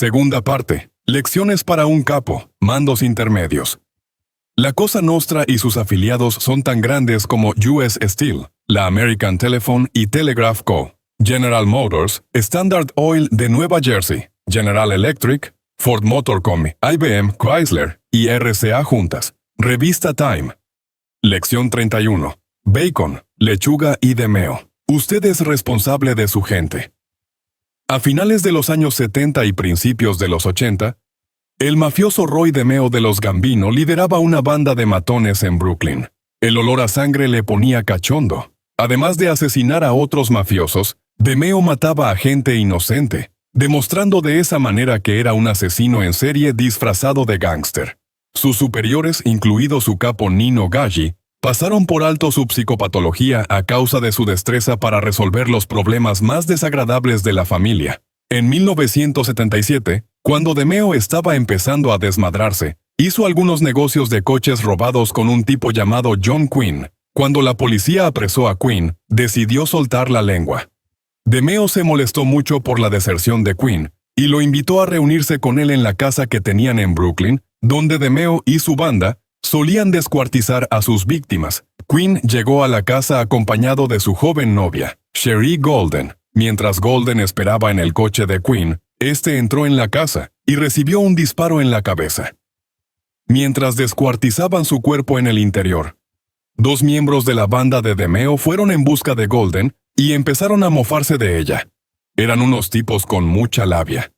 Segunda parte. Lecciones para un capo. Mandos intermedios. La Cosa Nostra y sus afiliados son tan grandes como US Steel, la American Telephone y Telegraph Co., General Motors, Standard Oil de Nueva Jersey, General Electric, Ford Motor Company, IBM, Chrysler y RCA juntas. Revista Time. Lección 31. Bacon, lechuga y Demeo. Usted es responsable de su gente. A finales de los años 70 y principios de los 80, el mafioso Roy DeMeo de los Gambino lideraba una banda de matones en Brooklyn. El olor a sangre le ponía cachondo. Además de asesinar a otros mafiosos, DeMeo mataba a gente inocente, demostrando de esa manera que era un asesino en serie disfrazado de gángster. Sus superiores, incluido su capo Nino Gaggi, pasaron por alto su psicopatología a causa de su destreza para resolver los problemas más desagradables de la familia. En 1977, cuando DeMeo estaba empezando a desmadrarse, hizo algunos negocios de coches robados con un tipo llamado John Quinn. Cuando la policía apresó a Quinn, decidió soltar la lengua. DeMeo se molestó mucho por la deserción de Quinn y lo invitó a reunirse con él en la casa que tenían en Brooklyn, donde DeMeo y su banda solían descuartizar a sus víctimas. Quinn llegó a la casa acompañado de su joven novia, Sherry Golden. Mientras Golden esperaba en el coche de Quinn, este entró en la casa y recibió un disparo en la cabeza. Mientras descuartizaban su cuerpo en el interior, dos miembros de la banda de DeMeo fueron en busca de Golden y empezaron a mofarse de ella. Eran unos tipos con mucha labia.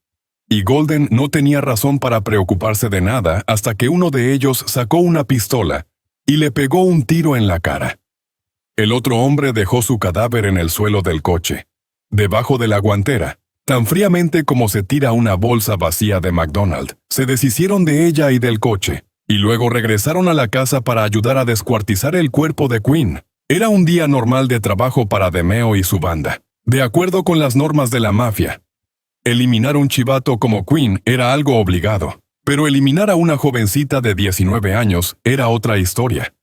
Y Golden no tenía razón para preocuparse de nada hasta que uno de ellos sacó una pistola y le pegó un tiro en la cara. El otro hombre dejó su cadáver en el suelo del coche, debajo de la guantera. Tan fríamente como se tira una bolsa vacía de McDonald's, se deshicieron de ella y del coche, y luego regresaron a la casa para ayudar a descuartizar el cuerpo de Quinn. Era un día normal de trabajo para DeMeo y su banda, de acuerdo con las normas de la mafia. Eliminar un chivato como Quinn era algo obligado, pero eliminar a una jovencita de 19 años era otra historia,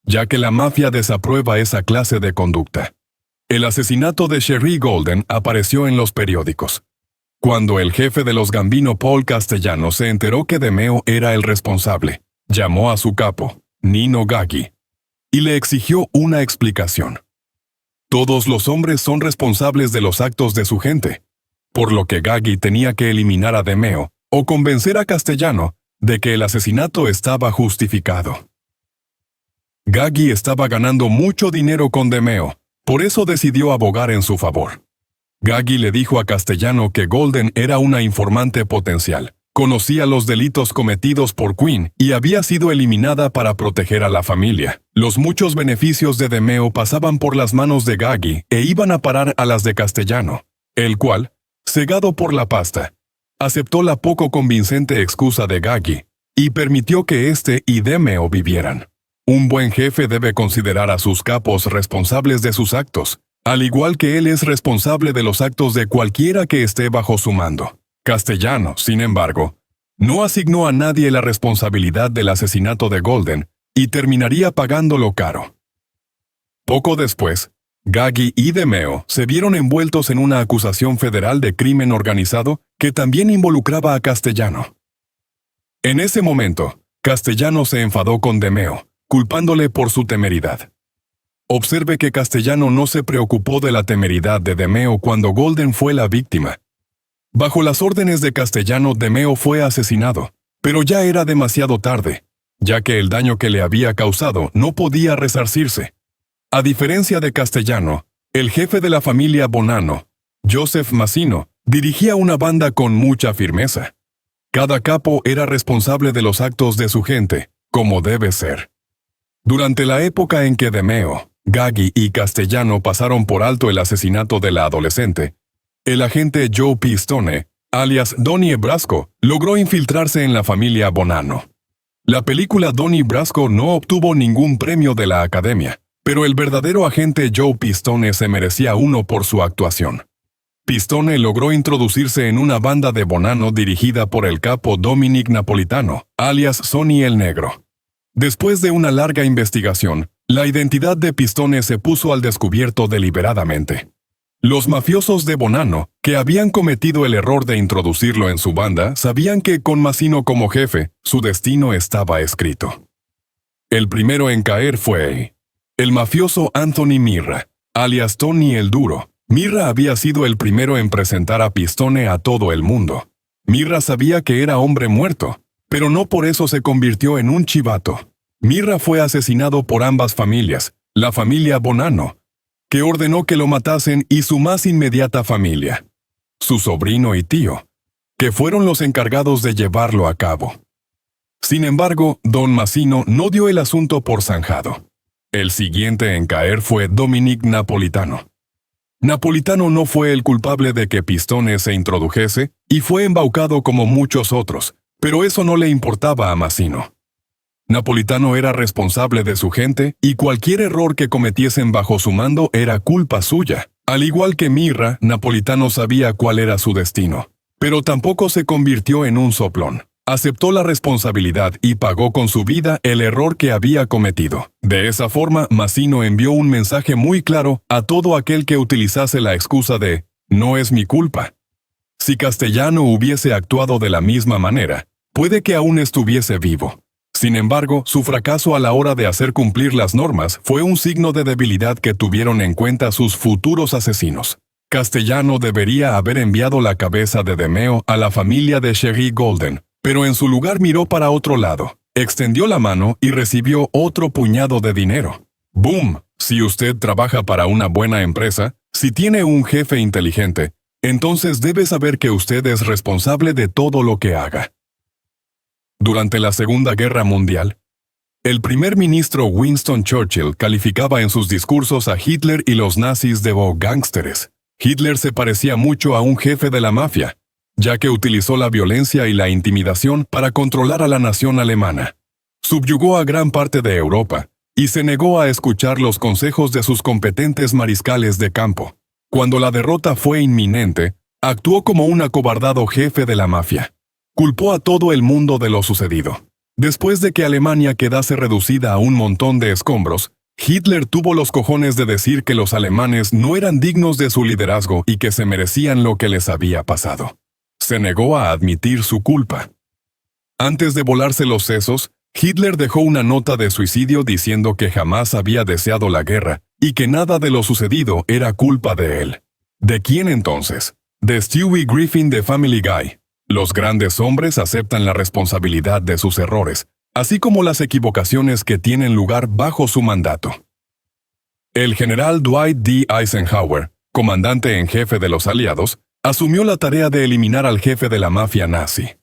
ya que la mafia desaprueba esa clase de conducta. El asesinato de Sherry Golden apareció en los periódicos. Cuando el jefe de los Gambino, Paul Castellano, se enteró que DeMeo era el responsable, llamó a su capo, Nino Gaggi, y le exigió una explicación. Todos los hombres son responsables de los actos de su gente, por lo que Gaggi tenía que eliminar a DeMeo o convencer a Castellano de que el asesinato estaba justificado. Gaggi estaba ganando mucho dinero con DeMeo, por eso decidió abogar en su favor. Gaggi le dijo a Castellano que Golden era una informante potencial, conocía los delitos cometidos por Quinn y había sido eliminada para proteger a la familia. Los muchos beneficios de DeMeo pasaban por las manos de Gaggi e iban a parar a las de Castellano, el cual, cegado por la pasta, aceptó la poco convincente excusa de Gaggi y permitió que éste y DeMeo vivieran. Un buen jefe debe considerar a sus capos responsables de sus actos, al igual que él es responsable de los actos de cualquiera que esté bajo su mando. Castellano, sin embargo, no asignó a nadie la responsabilidad del asesinato de Golden y terminaría pagándolo caro. Poco después, Gaggi y DeMeo se vieron envueltos en una acusación federal de crimen organizado que también involucraba a Castellano. En ese momento, Castellano se enfadó con DeMeo, culpándole por su temeridad. Observe que Castellano no se preocupó de la temeridad de DeMeo cuando Golden fue la víctima. Bajo las órdenes de Castellano, DeMeo fue asesinado, pero ya era demasiado tarde, ya que el daño que le había causado no podía resarcirse. A diferencia de Castellano, el jefe de la familia Bonanno, Joseph Massino, dirigía una banda con mucha firmeza. Cada capo era responsable de los actos de su gente, como debe ser. Durante la época en que DeMeo, Gaggi y Castellano pasaron por alto el asesinato de la adolescente, el agente Joe Pistone, alias Donnie Brasco, logró infiltrarse en la familia Bonanno. La película Donnie Brasco no obtuvo ningún premio de la Academia, pero el verdadero agente Joe Pistone se merecía uno por su actuación. Pistone logró introducirse en una banda de Bonanno dirigida por el capo Dominic Napolitano, alias Sonny el Negro. Después de una larga investigación, la identidad de Pistone se puso al descubierto deliberadamente. Los mafiosos de Bonanno, que habían cometido el error de introducirlo en su banda, sabían que con Mazzino como jefe, su destino estaba escrito. El primero en caer fue el mafioso Anthony Mirra, alias Tony el Duro. Mirra había sido el primero en presentar a Pistone a todo el mundo. Mirra sabía que era hombre muerto, pero no por eso se convirtió en un chivato. Mirra fue asesinado por ambas familias, la familia Bonanno, que ordenó que lo matasen, y su más inmediata familia, su sobrino y tío, que fueron los encargados de llevarlo a cabo. Sin embargo, don Mazzino no dio el asunto por zanjado. El siguiente en caer fue Dominic Napolitano. Napolitano no fue el culpable de que Pistone se introdujese, y fue embaucado como muchos otros, pero eso no le importaba a Mazzino. Napolitano era responsable de su gente, y cualquier error que cometiesen bajo su mando era culpa suya. Al igual que Mirra, Napolitano sabía cuál era su destino, pero tampoco se convirtió en un soplón. Aceptó la responsabilidad y pagó con su vida el error que había cometido. De esa forma, Mazzino envió un mensaje muy claro a todo aquel que utilizase la excusa de «no es mi culpa». Si Castellano hubiese actuado de la misma manera, puede que aún estuviese vivo. Sin embargo, su fracaso a la hora de hacer cumplir las normas fue un signo de debilidad que tuvieron en cuenta sus futuros asesinos. Castellano debería haber enviado la cabeza de Demeo a la familia de Sherry Golden, pero en su lugar miró para otro lado, extendió la mano y recibió otro puñado de dinero. ¡Boom! Si usted trabaja para una buena empresa, si tiene un jefe inteligente, entonces debe saber que usted es responsable de todo lo que haga. Durante la Segunda Guerra Mundial, el primer ministro Winston Churchill calificaba en sus discursos a Hitler y los nazis de gángsteres. Hitler se parecía mucho a un jefe de la mafia, ya que utilizó la violencia y la intimidación para controlar a la nación alemana. Subyugó a gran parte de Europa y se negó a escuchar los consejos de sus competentes mariscales de campo. Cuando la derrota fue inminente, actuó como un acobardado jefe de la mafia. Culpó a todo el mundo de lo sucedido. Después de que Alemania quedase reducida a un montón de escombros, Hitler tuvo los cojones de decir que los alemanes no eran dignos de su liderazgo y que se merecían lo que les había pasado. Se negó a admitir su culpa. Antes de volarse los sesos, Hitler dejó una nota de suicidio diciendo que jamás había deseado la guerra y que nada de lo sucedido era culpa de él. ¿De quién entonces? De Stewie Griffin de Family Guy. Los grandes hombres aceptan la responsabilidad de sus errores, así como las equivocaciones que tienen lugar bajo su mandato. El general Dwight D. Eisenhower, comandante en jefe de los aliados, asumió la tarea de eliminar al jefe de la mafia nazi.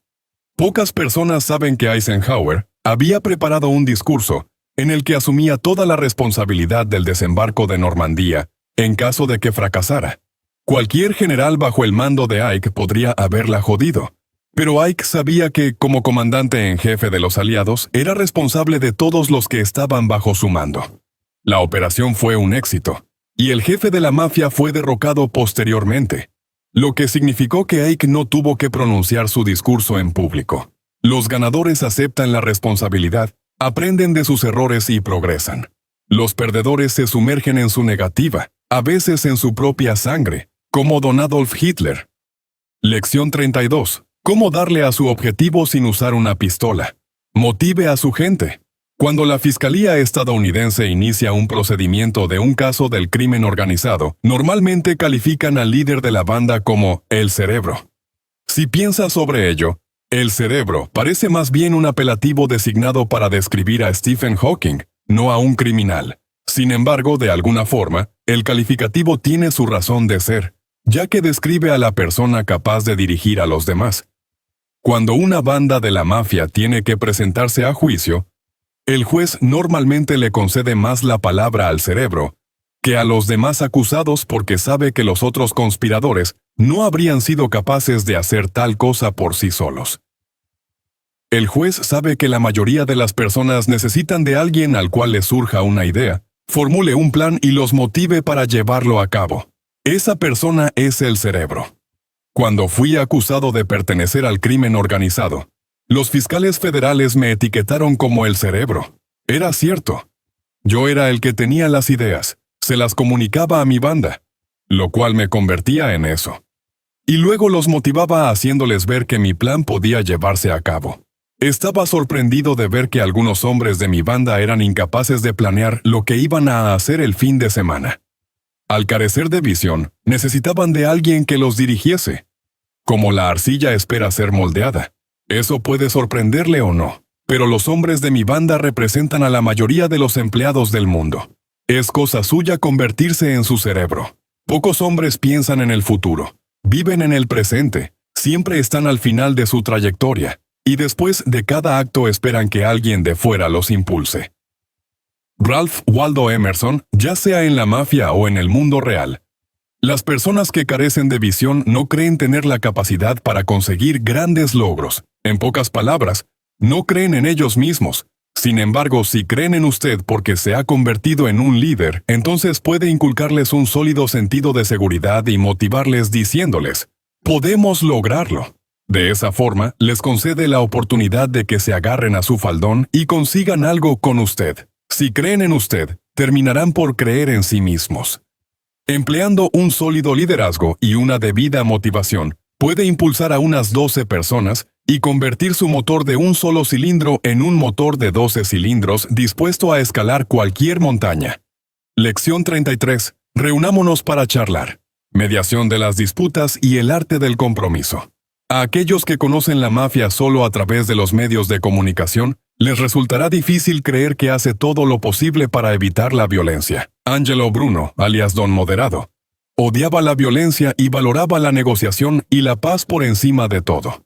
Pocas personas saben que Eisenhower había preparado un discurso en el que asumía toda la responsabilidad del desembarco de Normandía en caso de que fracasara. Cualquier general bajo el mando de Ike podría haberla jodido, pero Ike sabía que, como comandante en jefe de los aliados, era responsable de todos los que estaban bajo su mando. La operación fue un éxito, y el jefe de la mafia fue derrocado posteriormente, lo que significó que Ike no tuvo que pronunciar su discurso en público. Los ganadores aceptan la responsabilidad, aprenden de sus errores y progresan. Los perdedores se sumergen en su negativa, a veces en su propia sangre, como don Adolf Hitler. Lección 32. ¿Cómo darle a su objetivo sin usar una pistola? Motive a su gente. Cuando la Fiscalía estadounidense inicia un procedimiento de un caso del crimen organizado, normalmente califican al líder de la banda como el cerebro. Si piensa sobre ello, el cerebro parece más bien un apelativo designado para describir a Stephen Hawking, no a un criminal. Sin embargo, de alguna forma, el calificativo tiene su razón de ser, ya que describe a la persona capaz de dirigir a los demás. Cuando una banda de la mafia tiene que presentarse a juicio, el juez normalmente le concede más la palabra al cerebro que a los demás acusados porque sabe que los otros conspiradores no habrían sido capaces de hacer tal cosa por sí solos. El juez sabe que la mayoría de las personas necesitan de alguien al cual les surja una idea, formule un plan y los motive para llevarlo a cabo. Esa persona es el cerebro. Cuando fui acusado de pertenecer al crimen organizado, los fiscales federales me etiquetaron como el cerebro. Era cierto. Yo era el que tenía las ideas, se las comunicaba a mi banda. lo cual me convertía en eso. Y luego los motivaba haciéndoles ver que mi plan podía llevarse a cabo. Estaba sorprendido de ver que algunos hombres de mi banda eran incapaces de planear lo que iban a hacer el fin de semana. Al carecer de visión, necesitaban de alguien que los dirigiese. Como la arcilla espera ser moldeada. Eso puede sorprenderle o no, pero los hombres de mi banda representan a la mayoría de los empleados del mundo. Es cosa suya convertirse en su cerebro. Pocos hombres piensan en el futuro. Viven en el presente. Siempre están al final de su trayectoria. Y después de cada acto esperan que alguien de fuera los impulse. Ralph Waldo Emerson, ya sea en la mafia o en el mundo real. Las personas que carecen de visión no creen tener la capacidad para conseguir grandes logros. En pocas palabras, no creen en ellos mismos. Sin embargo, si creen en usted porque se ha convertido en un líder, entonces puede inculcarles un sólido sentido de seguridad y motivarles diciéndoles, «Podemos lograrlo». De esa forma, les concede la oportunidad de que se agarren a su faldón y consigan algo con usted. Si creen en usted, terminarán por creer en sí mismos. Empleando un sólido liderazgo y una debida motivación, puede impulsar a unas 12 personas y convertir su motor de un solo cilindro en un motor de 12 cilindros dispuesto a escalar cualquier montaña. Lección 33. Reunámonos para charlar. Mediación de las disputas y el arte del compromiso. A aquellos que conocen la mafia solo a través de los medios de comunicación, les resultará difícil creer que hace todo lo posible para evitar la violencia. Angelo Bruno, alias Don Moderado, odiaba la violencia y valoraba la negociación y la paz por encima de todo.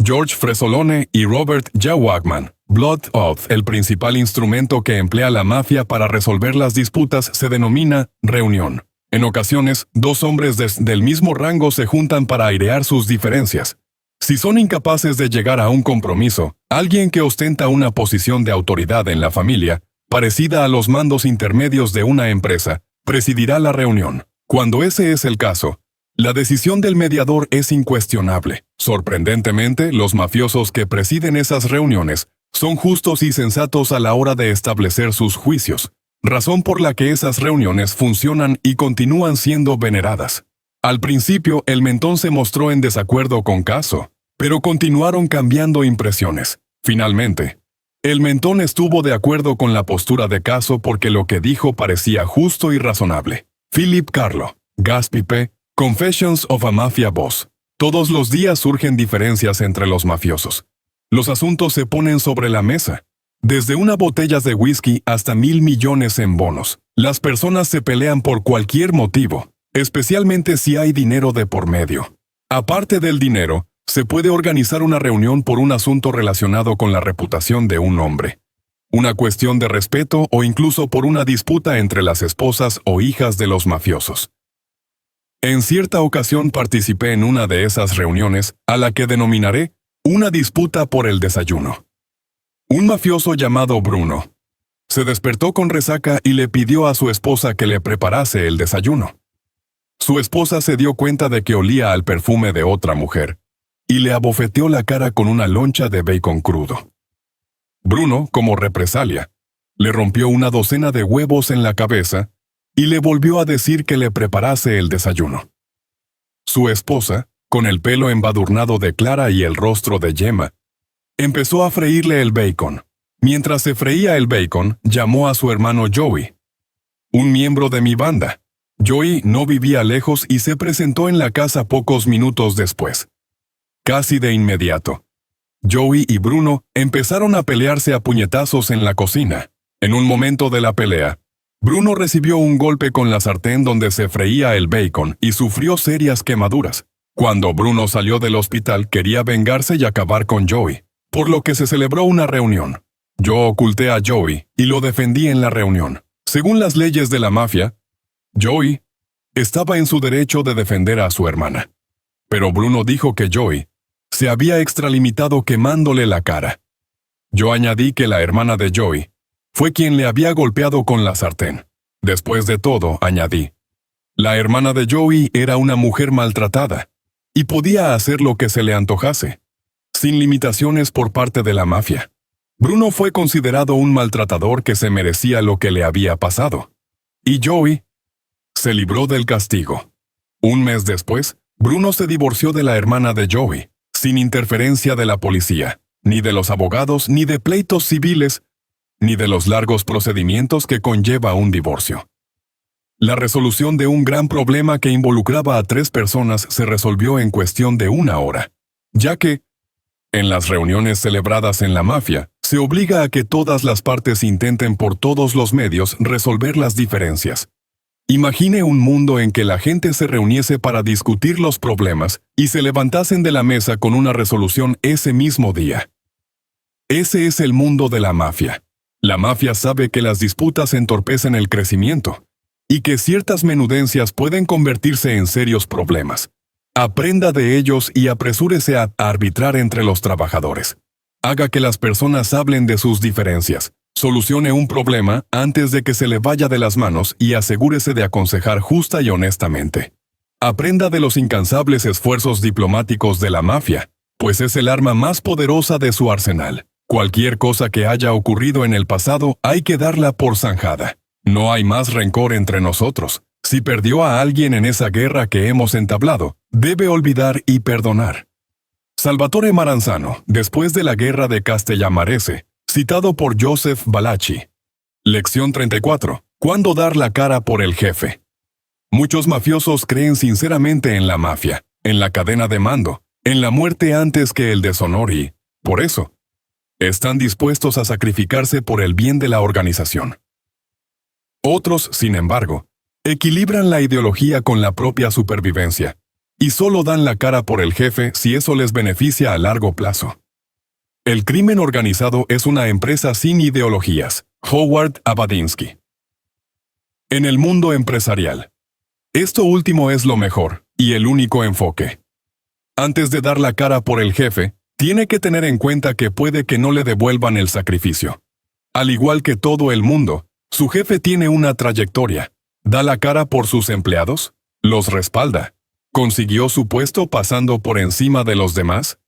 George Fresolone y Robert J. Wagman, Blood Oath, el principal instrumento que emplea la mafia para resolver las disputas se denomina reunión. En ocasiones, dos hombres del mismo rango se juntan para airear sus diferencias. Si son incapaces de llegar a un compromiso, alguien que ostenta una posición de autoridad en la familia, parecida a los mandos intermedios de una empresa, presidirá la reunión. Cuando ese es el caso, la decisión del mediador es incuestionable. Sorprendentemente, los mafiosos que presiden esas reuniones son justos y sensatos a la hora de establecer sus juicios, razón por la que esas reuniones funcionan y continúan siendo veneradas. Al principio, el mentón se mostró en desacuerdo con Caso, pero continuaron cambiando impresiones. Finalmente, el mentón estuvo de acuerdo con la postura de Caso porque lo que dijo parecía justo y razonable. Philip Carlo, Gaspy P., Confessions of a Mafia Boss. Todos los días surgen diferencias entre los mafiosos. Los asuntos se ponen sobre la mesa. Desde una botella de whisky hasta 1,000 millones en bonos. Las personas se pelean por cualquier motivo, especialmente si hay dinero de por medio. Aparte del dinero, se puede organizar una reunión por un asunto relacionado con la reputación de un hombre, una cuestión de respeto o incluso por una disputa entre las esposas o hijas de los mafiosos. En cierta ocasión participé en una de esas reuniones, a la que denominaré una disputa por el desayuno. Un mafioso llamado Bruno se despertó con resaca y le pidió a su esposa que le preparase el desayuno. Su esposa se dio cuenta de que olía al perfume de otra mujer, y le abofeteó la cara con una loncha de bacon crudo. Bruno, como represalia, le rompió una docena de huevos en la cabeza y le volvió a decir que le preparase el desayuno. Su esposa, con el pelo embadurnado de clara y el rostro de yema, empezó a freírle el bacon. Mientras se freía el bacon, llamó a su hermano Joey, un miembro de mi banda. Joey no vivía lejos y se presentó en la casa pocos minutos después. Casi de inmediato, Joey y Bruno empezaron a pelearse a puñetazos en la cocina. En un momento de la pelea, Bruno recibió un golpe con la sartén donde se freía el bacon y sufrió serias quemaduras. Cuando Bruno salió del hospital, quería vengarse y acabar con Joey, por lo que se celebró una reunión. Yo oculté a Joey y lo defendí en la reunión. Según las leyes de la mafia, Joey estaba en su derecho de defender a su hermana. Pero Bruno dijo que Joey se había extralimitado quemándole la cara. Yo añadí que la hermana de Joey fue quien le había golpeado con la sartén. Después de todo, añadí, la hermana de Joey era una mujer maltratada y podía hacer lo que se le antojase, sin limitaciones por parte de la mafia. Bruno fue considerado un maltratador que se merecía lo que le había pasado. Y Joey se libró del castigo. Un mes después, Bruno se divorció de la hermana de Joey, sin interferencia de la policía, ni de los abogados, ni de pleitos civiles, ni de los largos procedimientos que conlleva un divorcio. La resolución de un gran problema que involucraba a 3 personas se resolvió en cuestión de 1 hora, ya que, en las reuniones celebradas en la mafia, se obliga a que todas las partes intenten por todos los medios resolver las diferencias. Imagine un mundo en que la gente se reuniese para discutir los problemas y se levantasen de la mesa con una resolución ese mismo día. Ese es el mundo de la mafia. La mafia sabe que las disputas entorpecen el crecimiento y que ciertas menudencias pueden convertirse en serios problemas. Aprenda de ellos y apresúrese a arbitrar entre los trabajadores. Haga que las personas hablen de sus diferencias. Solucione un problema antes de que se le vaya de las manos y asegúrese de aconsejar justa y honestamente. Aprenda de los incansables esfuerzos diplomáticos de la mafia, pues es el arma más poderosa de su arsenal. Cualquier cosa que haya ocurrido en el pasado hay que darla por zanjada. No hay más rencor entre nosotros. Si perdió a alguien en esa guerra que hemos entablado, debe olvidar y perdonar. Salvatore Maranzano, después de la guerra de Castellamarese, citado por Joseph Valachi. Lección 34. ¿Cuándo dar la cara por el jefe? Muchos mafiosos creen sinceramente en la mafia, en la cadena de mando, en la muerte antes que el deshonor y, por eso, están dispuestos a sacrificarse por el bien de la organización. Otros, sin embargo, equilibran la ideología con la propia supervivencia, y solo dan la cara por el jefe si eso les beneficia a largo plazo. El crimen organizado es una empresa sin ideologías. Howard Abadinsky. En el mundo empresarial, esto último es lo mejor, y el único enfoque. Antes de dar la cara por el jefe, tiene que tener en cuenta que puede que no le devuelvan el sacrificio. Al igual que todo el mundo, su jefe tiene una trayectoria. Da la cara por sus empleados, los respalda. ¿Consiguió su puesto pasando por encima de los demás?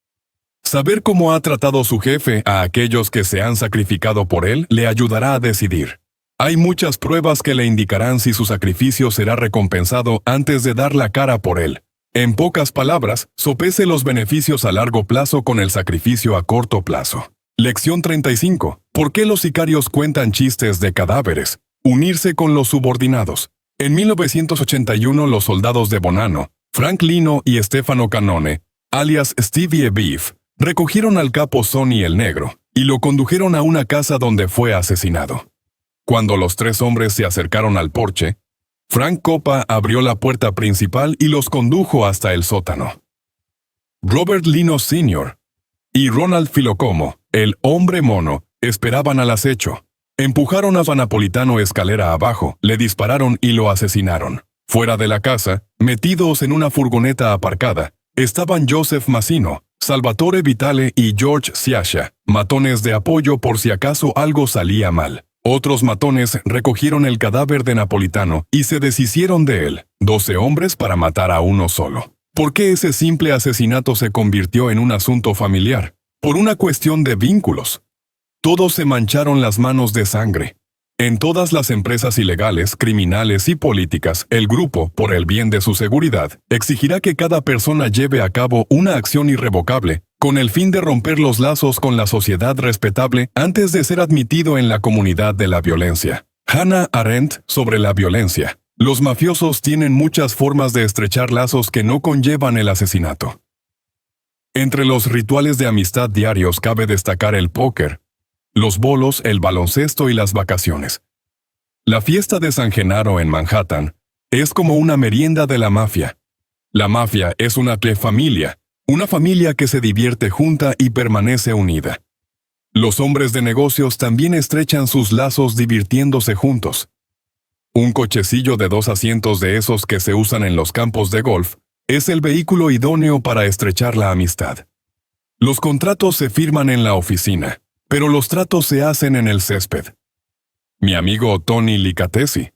Saber cómo ha tratado su jefe a aquellos que se han sacrificado por él le ayudará a decidir. Hay muchas pruebas que le indicarán si su sacrificio será recompensado antes de dar la cara por él. En pocas palabras, sopese los beneficios a largo plazo con el sacrificio a corto plazo. Lección 35. ¿Por qué los sicarios cuentan chistes de cadáveres? Unirse con los subordinados. En 1981 los soldados de Bonanno, Frank Lino y Stefano Canone, alias Stevie Beef, recogieron al capo Sonny el Negro y lo condujeron a una casa donde fue asesinado. Cuando los 3 hombres se acercaron al porche, Frank Coppa abrió la puerta principal y los condujo hasta el sótano. Robert Lino Sr. y Ronald Filocomo, el hombre mono, esperaban al acecho. Empujaron a Napolitano escalera abajo, le dispararon y lo asesinaron. Fuera de la casa, metidos en una furgoneta aparcada, estaban Joseph Massino, Salvatore Vitale y George Sciascia, matones de apoyo por si acaso algo salía mal. Otros matones recogieron el cadáver de Napolitano y se deshicieron de él, 12 hombres para matar a uno solo. ¿Por qué ese simple asesinato se convirtió en un asunto familiar? Por una cuestión de vínculos. Todos se mancharon las manos de sangre. En todas las empresas ilegales, criminales y políticas, el grupo, por el bien de su seguridad, exigirá que cada persona lleve a cabo una acción irrevocable, con el fin de romper los lazos con la sociedad respetable antes de ser admitido en la comunidad de la violencia. Hannah Arendt sobre la violencia. Los mafiosos tienen muchas formas de estrechar lazos que no conllevan el asesinato. Entre los rituales de amistad diarios cabe destacar el póker, los bolos, el baloncesto y las vacaciones. La fiesta de San Genaro en Manhattan es como una merienda de la mafia. La mafia es una familia, una familia que se divierte junta y permanece unida. Los hombres de negocios también estrechan sus lazos divirtiéndose juntos. Un cochecillo de 2 asientos de esos que se usan en los campos de golf es el vehículo idóneo para estrechar la amistad. Los contratos se firman en la oficina, pero los tratos se hacen en el césped. Mi amigo Tony Licatesi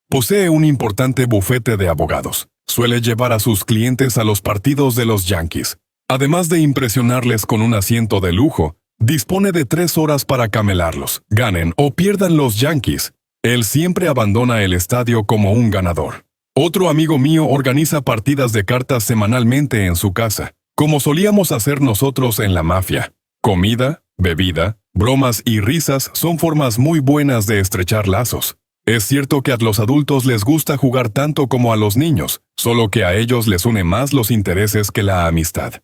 posee un importante bufete de abogados. Suele llevar a sus clientes a los partidos de los Yankees. Además de impresionarles con un asiento de lujo, dispone de 3 horas para camelarlos. Ganen o pierdan los Yankees, él siempre abandona el estadio como un ganador. Otro amigo mío organiza partidas de cartas semanalmente en su casa, como solíamos hacer nosotros en la mafia. Comida, bebida, bromas y risas son formas muy buenas de estrechar lazos. Es cierto que a los adultos les gusta jugar tanto como a los niños, solo que a ellos les une más los intereses que la amistad.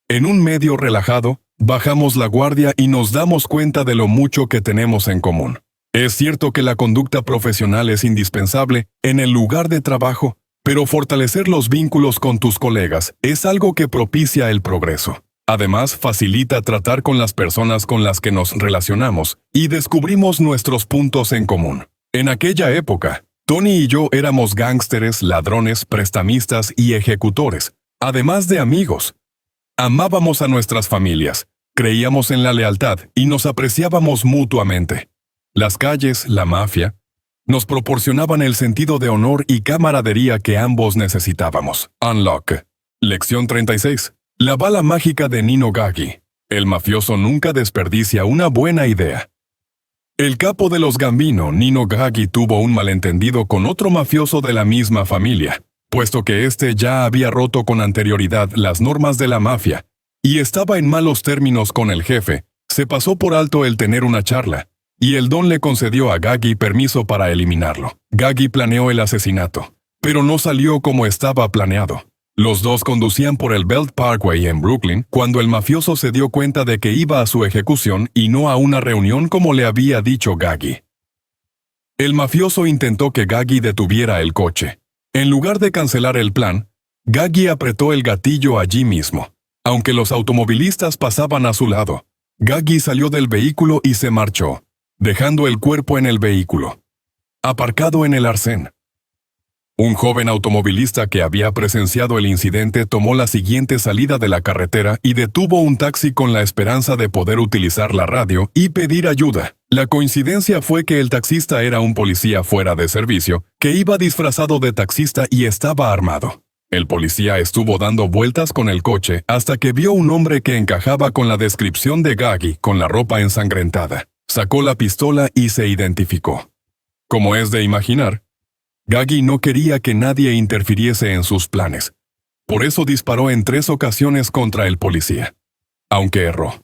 En un medio relajado, bajamos la guardia y nos damos cuenta de lo mucho que tenemos en común. Es cierto que la conducta profesional es indispensable en el lugar de trabajo, pero fortalecer los vínculos con tus colegas es algo que propicia el progreso. Además, facilita tratar con las personas con las que nos relacionamos y descubrimos nuestros puntos en común. En aquella época, Tony y yo éramos gángsteres, ladrones, prestamistas y ejecutores, además de amigos. Amábamos a nuestras familias, creíamos en la lealtad y nos apreciábamos mutuamente. Las calles, la mafia, nos proporcionaban el sentido de honor y camaradería que ambos necesitábamos. Unlock. Lección 36. La bala mágica de Nino Gaggi. El mafioso nunca desperdicia una buena idea. El capo de los Gambino, Nino Gaggi, tuvo un malentendido con otro mafioso de la misma familia, puesto que éste ya había roto con anterioridad las normas de la mafia y estaba en malos términos con el jefe. Se pasó por alto el tener una charla, y el don le concedió a Gaggi permiso para eliminarlo. Gaggi planeó el asesinato, pero no salió como estaba planeado. Los dos conducían por el Belt Parkway en Brooklyn cuando el mafioso se dio cuenta de que iba a su ejecución y no a una reunión como le había dicho Gaggi. El mafioso intentó que Gaggi detuviera el coche. En lugar de cancelar el plan, Gaggi apretó el gatillo allí mismo. Aunque los automovilistas pasaban a su lado, Gaggi salió del vehículo y se marchó, dejando el cuerpo en el vehículo, aparcado en el arcén. Un joven automovilista que había presenciado el incidente tomó la siguiente salida de la carretera y detuvo un taxi con la esperanza de poder utilizar la radio y pedir ayuda. La coincidencia fue que el taxista era un policía fuera de servicio, que iba disfrazado de taxista y estaba armado. El policía estuvo dando vueltas con el coche hasta que vio un hombre que encajaba con la descripción de Gaggi, con la ropa ensangrentada. Sacó la pistola y se identificó. Como es de imaginar, Gaggi no quería que nadie interfiriese en sus planes. Por eso disparó en 3 ocasiones contra el policía. Aunque erró.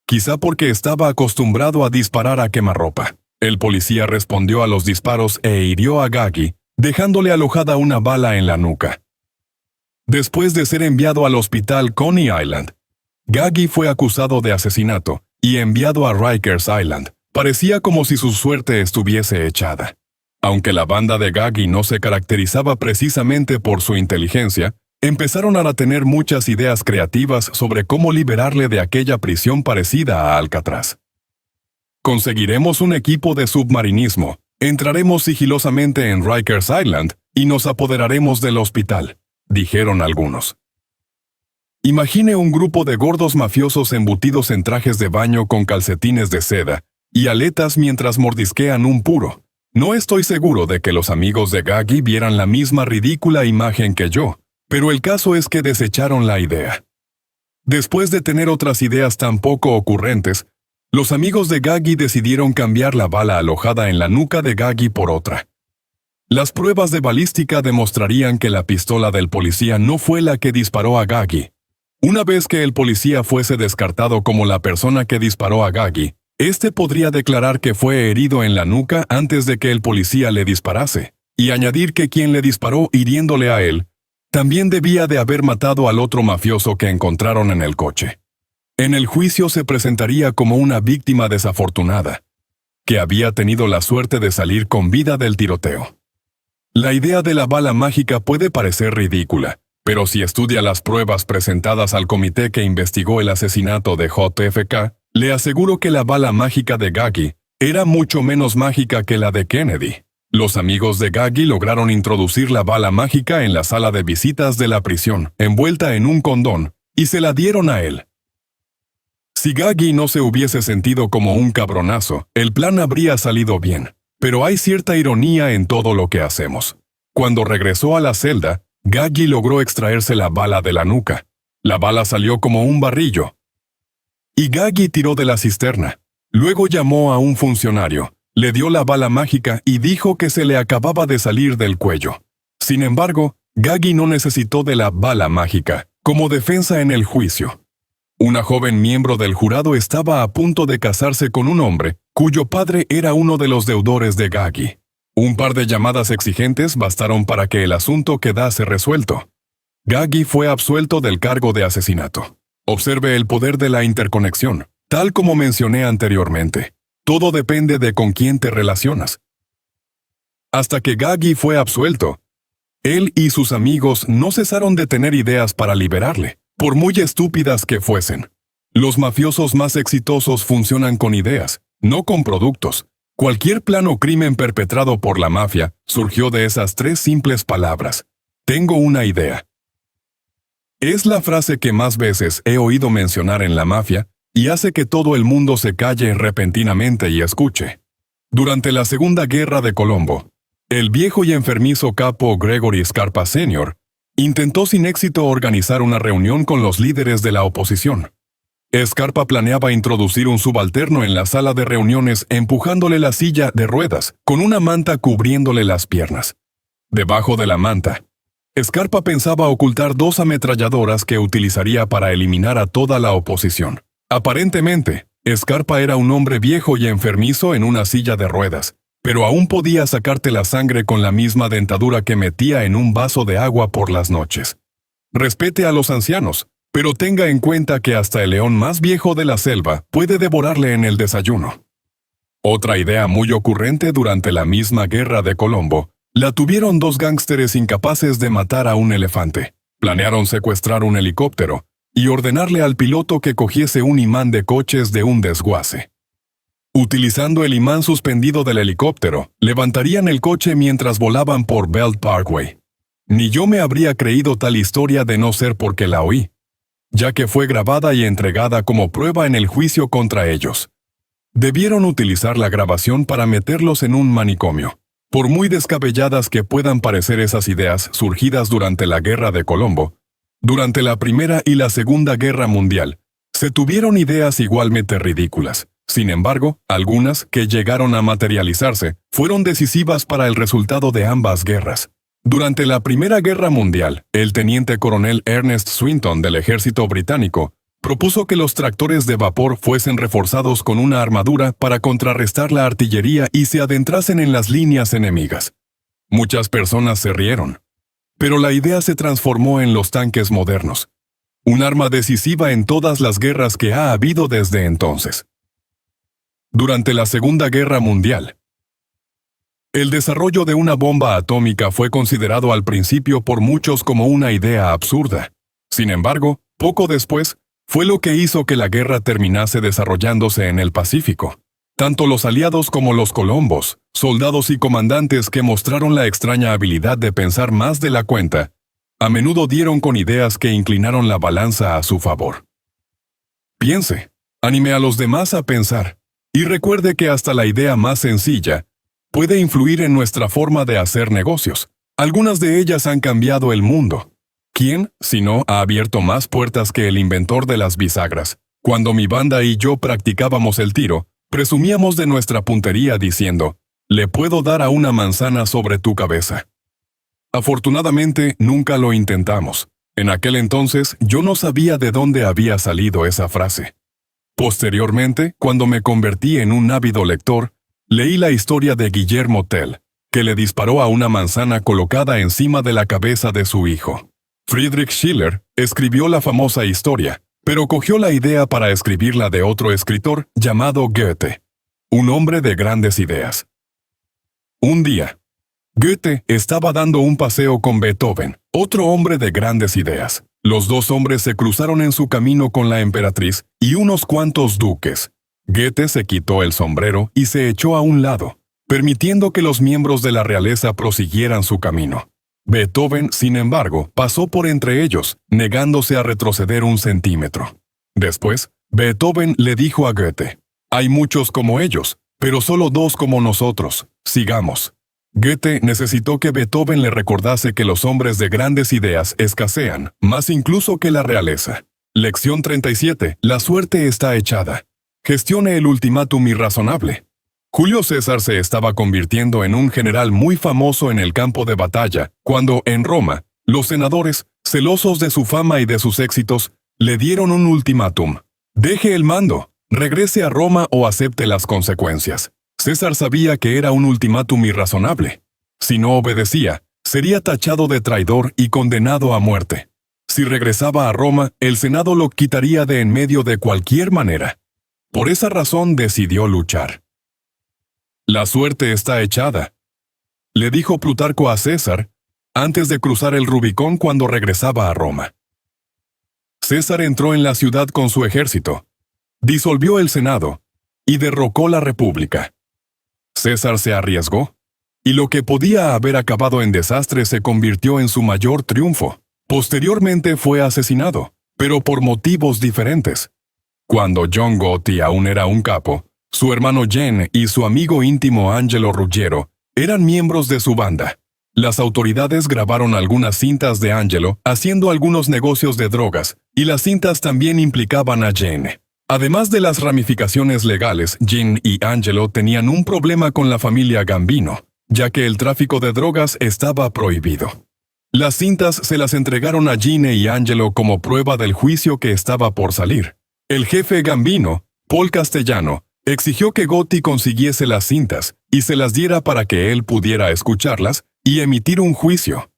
Quizá porque estaba acostumbrado a disparar a quemarropa. El policía respondió a los disparos e hirió a Gaggi, dejándole alojada una bala en la nuca. Después de ser enviado al hospital Coney Island, Gaggi fue acusado de asesinato y enviado a Rikers Island. Parecía como si su suerte estuviese echada. Aunque la banda de Gaggi no se caracterizaba precisamente por su inteligencia, empezaron a tener muchas ideas creativas sobre cómo liberarle de aquella prisión parecida a Alcatraz. Conseguiremos un equipo de submarinismo, entraremos sigilosamente en Rikers Island y nos apoderaremos del hospital, dijeron algunos. Imagine un grupo de gordos mafiosos embutidos en trajes de baño con calcetines de seda y aletas mientras mordisquean un puro. No estoy seguro de que los amigos de Gaggi vieran la misma ridícula imagen que yo, pero el caso es que desecharon la idea. Después de tener otras ideas tan poco ocurrentes, los amigos de Gaggi decidieron cambiar la bala alojada en la nuca de Gaggi por otra. Las pruebas de balística demostrarían que la pistola del policía no fue la que disparó a Gaggi. Una vez que el policía fuese descartado como la persona que disparó a Gaggi, este podría declarar que fue herido en la nuca antes de que el policía le disparase, y añadir que quien le disparó hiriéndole a él, también debía de haber matado al otro mafioso que encontraron en el coche. En el juicio se presentaría como una víctima desafortunada, que había tenido la suerte de salir con vida del tiroteo. La idea de la bala mágica puede parecer ridícula, pero si estudia las pruebas presentadas al comité que investigó el asesinato de JFK, le aseguro que la bala mágica de Gaggi era mucho menos mágica que la de Kennedy. Los amigos de Gaggi lograron introducir la bala mágica en la sala de visitas de la prisión, envuelta en un condón, y se la dieron a él. Si Gaggi no se hubiese sentido como un cabronazo, el plan habría salido bien. Pero hay cierta ironía en todo lo que hacemos. Cuando regresó a la celda, Gaggi logró extraerse la bala de la nuca. La bala salió como un barrillo. Y Gaggi tiró de la cisterna. Luego llamó a un funcionario, le dio la bala mágica y dijo que se le acababa de salir del cuello. Sin embargo, Gaggy no necesitó de la bala mágica como defensa en el juicio. Una joven miembro del jurado estaba a punto de casarse con un hombre cuyo padre era uno de los deudores de Gaggy. Un par de llamadas exigentes bastaron para que el asunto quedase resuelto. Gaggy fue absuelto del cargo de asesinato. Observe el poder de la interconexión. Tal como mencioné anteriormente, todo depende de con quién te relacionas. Hasta que Gaggy fue absuelto, él y sus amigos no cesaron de tener ideas para liberarle, por muy estúpidas que fuesen. Los mafiosos más exitosos funcionan con ideas, no con productos. Cualquier plan o crimen perpetrado por la mafia surgió de esas 3 simples palabras. Tengo una idea. Es la frase que más veces he oído mencionar en la mafia y hace que todo el mundo se calle repentinamente y escuche. Durante la Segunda Guerra de Colombo, el viejo y enfermizo capo Gregory Scarpa Sr. intentó sin éxito organizar una reunión con los líderes de la oposición. Scarpa planeaba introducir un subalterno en la sala de reuniones empujándole la silla de ruedas, con una manta cubriéndole las piernas. Debajo de la manta, Scarpa pensaba ocultar 2 ametralladoras que utilizaría para eliminar a toda la oposición. Aparentemente, Scarpa era un hombre viejo y enfermizo en una silla de ruedas, pero aún podía sacarte la sangre con la misma dentadura que metía en un vaso de agua por las noches. Respete a los ancianos, pero tenga en cuenta que hasta el león más viejo de la selva puede devorarle en el desayuno. Otra idea muy ocurrente durante la misma guerra de Colombo la tuvieron 2 gángsteres incapaces de matar a un elefante. Planearon secuestrar un helicóptero y ordenarle al piloto que cogiese un imán de coches de un desguace. Utilizando el imán suspendido del helicóptero, levantarían el coche mientras volaban por Belt Parkway. Ni yo me habría creído tal historia de no ser porque la oí, ya que fue grabada y entregada como prueba en el juicio contra ellos. Debieron utilizar la grabación para meterlos en un manicomio. Por muy descabelladas que puedan parecer esas ideas surgidas durante la Guerra de Colombo, durante la Primera y la Segunda Guerra Mundial, se tuvieron ideas igualmente ridículas. Sin embargo, algunas que llegaron a materializarse fueron decisivas para el resultado de ambas guerras. Durante la Primera Guerra Mundial, el teniente coronel Ernest Swinton del ejército británico propuso que los tractores de vapor fuesen reforzados con una armadura para contrarrestar la artillería y se adentrasen en las líneas enemigas. Muchas personas se rieron, pero la idea se transformó en los tanques modernos, un arma decisiva en todas las guerras que ha habido desde entonces. Durante la Segunda Guerra Mundial, el desarrollo de una bomba atómica fue considerado al principio por muchos como una idea absurda. Sin embargo, poco después, fue lo que hizo que la guerra terminase desarrollándose en el Pacífico. Tanto los aliados como los colombos, soldados y comandantes que mostraron la extraña habilidad de pensar más de la cuenta, a menudo dieron con ideas que inclinaron la balanza a su favor. Piense, anime a los demás a pensar, y recuerde que hasta la idea más sencilla puede influir en nuestra forma de hacer negocios. Algunas de ellas han cambiado el mundo. ¿Quién, si no, ha abierto más puertas que el inventor de las bisagras? Cuando mi banda y yo practicábamos el tiro, presumíamos de nuestra puntería diciendo, «Le puedo dar a una manzana sobre tu cabeza». Afortunadamente, nunca lo intentamos. En aquel entonces, yo no sabía de dónde había salido esa frase. Posteriormente, cuando me convertí en un ávido lector, leí la historia de Guillermo Tell, que le disparó a una manzana colocada encima de la cabeza de su hijo. Friedrich Schiller escribió la famosa historia, pero cogió la idea para escribirla de otro escritor llamado Goethe, un hombre de grandes ideas. Un día, Goethe estaba dando un paseo con Beethoven, otro hombre de grandes ideas. Los 2 hombres se cruzaron en su camino con la emperatriz y unos cuantos duques. Goethe se quitó el sombrero y se echó a un lado, permitiendo que los miembros de la realeza prosiguieran su camino. Beethoven, sin embargo, pasó por entre ellos, negándose a retroceder un centímetro. Después, Beethoven le dijo a Goethe, «Hay muchos como ellos, pero solo 2 como nosotros. Sigamos». Goethe necesitó que Beethoven le recordase que los hombres de grandes ideas escasean, más incluso que la realeza. Lección 37. La suerte está echada. Gestione el ultimátum irrazonable. Julio César se estaba convirtiendo en un general muy famoso en el campo de batalla, cuando, en Roma, los senadores, celosos de su fama y de sus éxitos, le dieron un ultimátum. Deje el mando, regrese a Roma o acepte las consecuencias. César sabía que era un ultimátum irrazonable. Si no obedecía, sería tachado de traidor y condenado a muerte. Si regresaba a Roma, el Senado lo quitaría de en medio de cualquier manera. Por esa razón decidió luchar. «La suerte está echada», le dijo Plutarco a César, antes de cruzar el Rubicón cuando regresaba a Roma. César entró en la ciudad con su ejército, disolvió el Senado y derrocó la República. César se arriesgó, y lo que podía haber acabado en desastre se convirtió en su mayor triunfo. Posteriormente fue asesinado, pero por motivos diferentes. Cuando John Gotti aún era un capo, su hermano Jean y su amigo íntimo Angelo Ruggiero eran miembros de su banda. Las autoridades grabaron algunas cintas de Angelo haciendo algunos negocios de drogas, y las cintas también implicaban a Jean. Además de las ramificaciones legales, Jean y Angelo tenían un problema con la familia Gambino, ya que el tráfico de drogas estaba prohibido. Las cintas se las entregaron a Jean y Angelo como prueba del juicio que estaba por salir. El jefe Gambino, Paul Castellano, exigió que Gotti consiguiese las cintas y se las diera para que él pudiera escucharlas y emitir un juicio.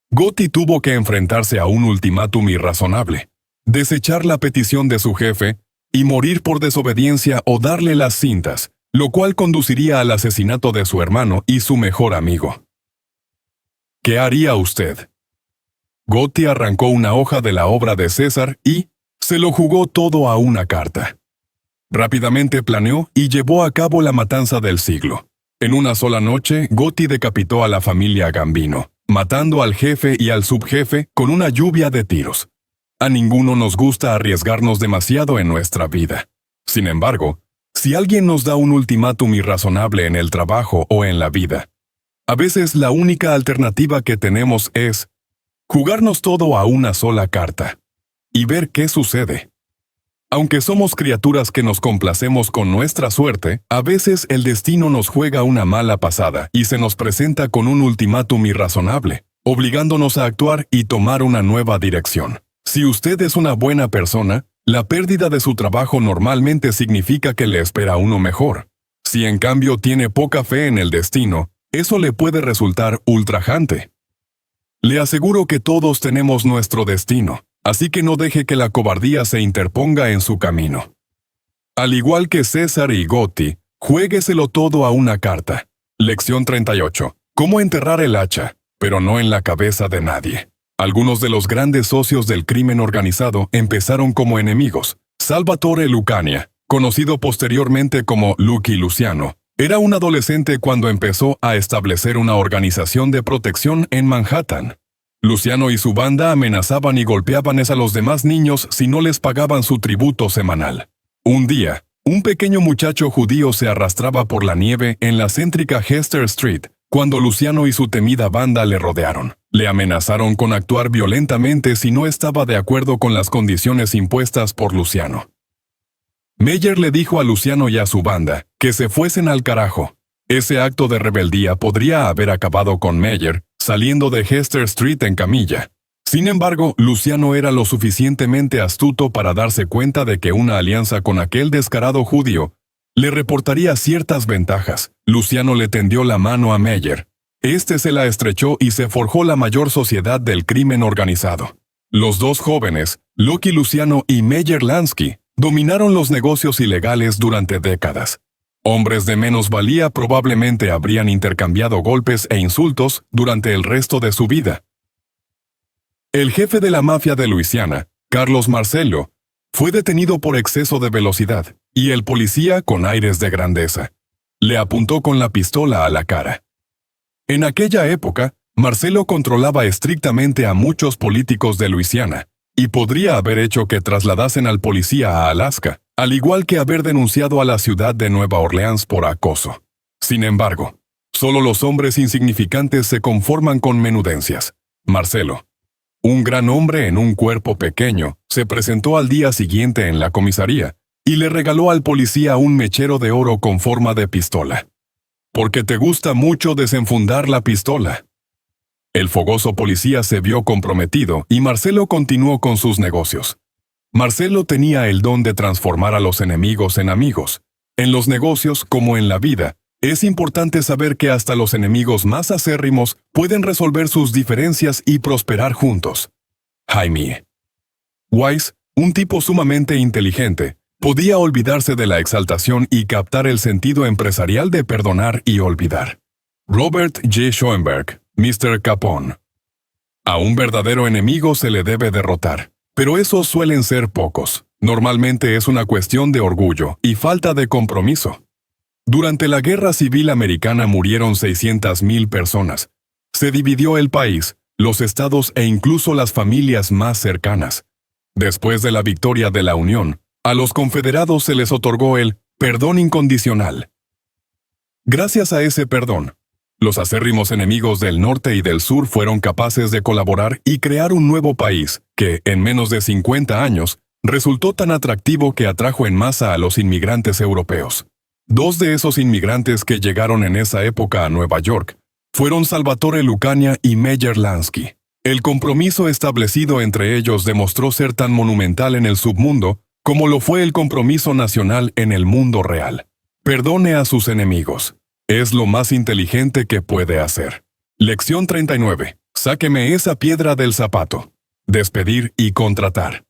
Gotti tuvo que enfrentarse a un ultimátum irrazonable: desechar la petición de su jefe y morir por desobediencia o darle las cintas, lo cual conduciría al asesinato de su hermano y su mejor amigo. ¿Qué haría usted? Gotti arrancó una hoja de la obra de César y se lo jugó todo a una carta. Rápidamente planeó y llevó a cabo la matanza del siglo. En una sola noche, Gotti decapitó a la familia Gambino, matando al jefe y al subjefe con una lluvia de tiros. A ninguno nos gusta arriesgarnos demasiado en nuestra vida. Sin embargo, si alguien nos da un ultimátum irrazonable en el trabajo o en la vida, a veces la única alternativa que tenemos es jugarnos todo a una sola carta y ver qué sucede. Aunque somos criaturas que nos complacemos con nuestra suerte, a veces el destino nos juega una mala pasada y se nos presenta con un ultimátum irrazonable, obligándonos a actuar y tomar una nueva dirección. Si usted es una buena persona, la pérdida de su trabajo normalmente significa que le espera uno mejor. Si en cambio tiene poca fe en el destino, eso le puede resultar ultrajante. Le aseguro que todos tenemos nuestro destino, así que no deje que la cobardía se interponga en su camino. Al igual que César y Gotti, juégueselo todo a una carta. Lección 38. Cómo enterrar el hacha, pero no en la cabeza de nadie. Algunos de los grandes socios del crimen organizado empezaron como enemigos. Salvatore Lucania, conocido posteriormente como Lucky Luciano, era un adolescente cuando empezó a establecer una organización de protección en Manhattan. Luciano y su banda amenazaban y golpeaban a los demás niños si no les pagaban su tributo semanal. Un día, un pequeño muchacho judío se arrastraba por la nieve en la céntrica Hester Street, cuando Luciano y su temida banda le rodearon. Le amenazaron con actuar violentamente si no estaba de acuerdo con las condiciones impuestas por Luciano. Meyer le dijo a Luciano y a su banda que se fuesen al carajo. Ese acto de rebeldía podría haber acabado con Meyer saliendo de Hester Street en camilla. Sin embargo, Luciano era lo suficientemente astuto para darse cuenta de que una alianza con aquel descarado judío le reportaría ciertas ventajas. Luciano le tendió la mano a Meyer. Este se la estrechó y se forjó la mayor sociedad del crimen organizado. Los dos jóvenes, Lucky Luciano y Meyer Lansky, dominaron los negocios ilegales durante décadas. Hombres de menos valía probablemente habrían intercambiado golpes e insultos durante el resto de su vida. El jefe de la mafia de Luisiana, Carlos Marcello, fue detenido por exceso de velocidad, y el policía, con aires de grandeza, le apuntó con la pistola a la cara. En aquella época, Marcello controlaba estrictamente a muchos políticos de Luisiana, y podría haber hecho que trasladasen al policía a Alaska, al igual que haber denunciado a la ciudad de Nueva Orleans por acoso. Sin embargo, solo los hombres insignificantes se conforman con menudencias. Marcello, un gran hombre en un cuerpo pequeño, se presentó al día siguiente en la comisaría, y le regaló al policía un mechero de oro con forma de pistola. Porque te gusta mucho desenfundar la pistola. El fogoso policía se vio comprometido y Marcelo continuó con sus negocios. Marcelo tenía el don de transformar a los enemigos en amigos. En los negocios, como en la vida, es importante saber que hasta los enemigos más acérrimos pueden resolver sus diferencias y prosperar juntos. Jaime Wise, un tipo sumamente inteligente, podía olvidarse de la exaltación y captar el sentido empresarial de perdonar y olvidar. Robert J. Schoenberg, Mr. Capone. A un verdadero enemigo se le debe derrotar, pero esos suelen ser pocos. Normalmente es una cuestión de orgullo y falta de compromiso. Durante la Guerra Civil Americana murieron 600,000 personas. Se dividió el país, los estados e incluso las familias más cercanas. Después de la victoria de la Unión, a los confederados se les otorgó el perdón incondicional. Gracias a ese perdón, los acérrimos enemigos del norte y del sur fueron capaces de colaborar y crear un nuevo país que, en menos de 50 años, resultó tan atractivo que atrajo en masa a los inmigrantes europeos. Dos de esos inmigrantes que llegaron en esa época a Nueva York fueron Salvatore Lucania y Meyer Lansky. El compromiso establecido entre ellos demostró ser tan monumental en el submundo como lo fue el compromiso nacional en el mundo real. Perdone a sus enemigos. Es lo más inteligente que puede hacer. Lección 39. Sáqueme esa piedra del zapato. Despedir y contratar.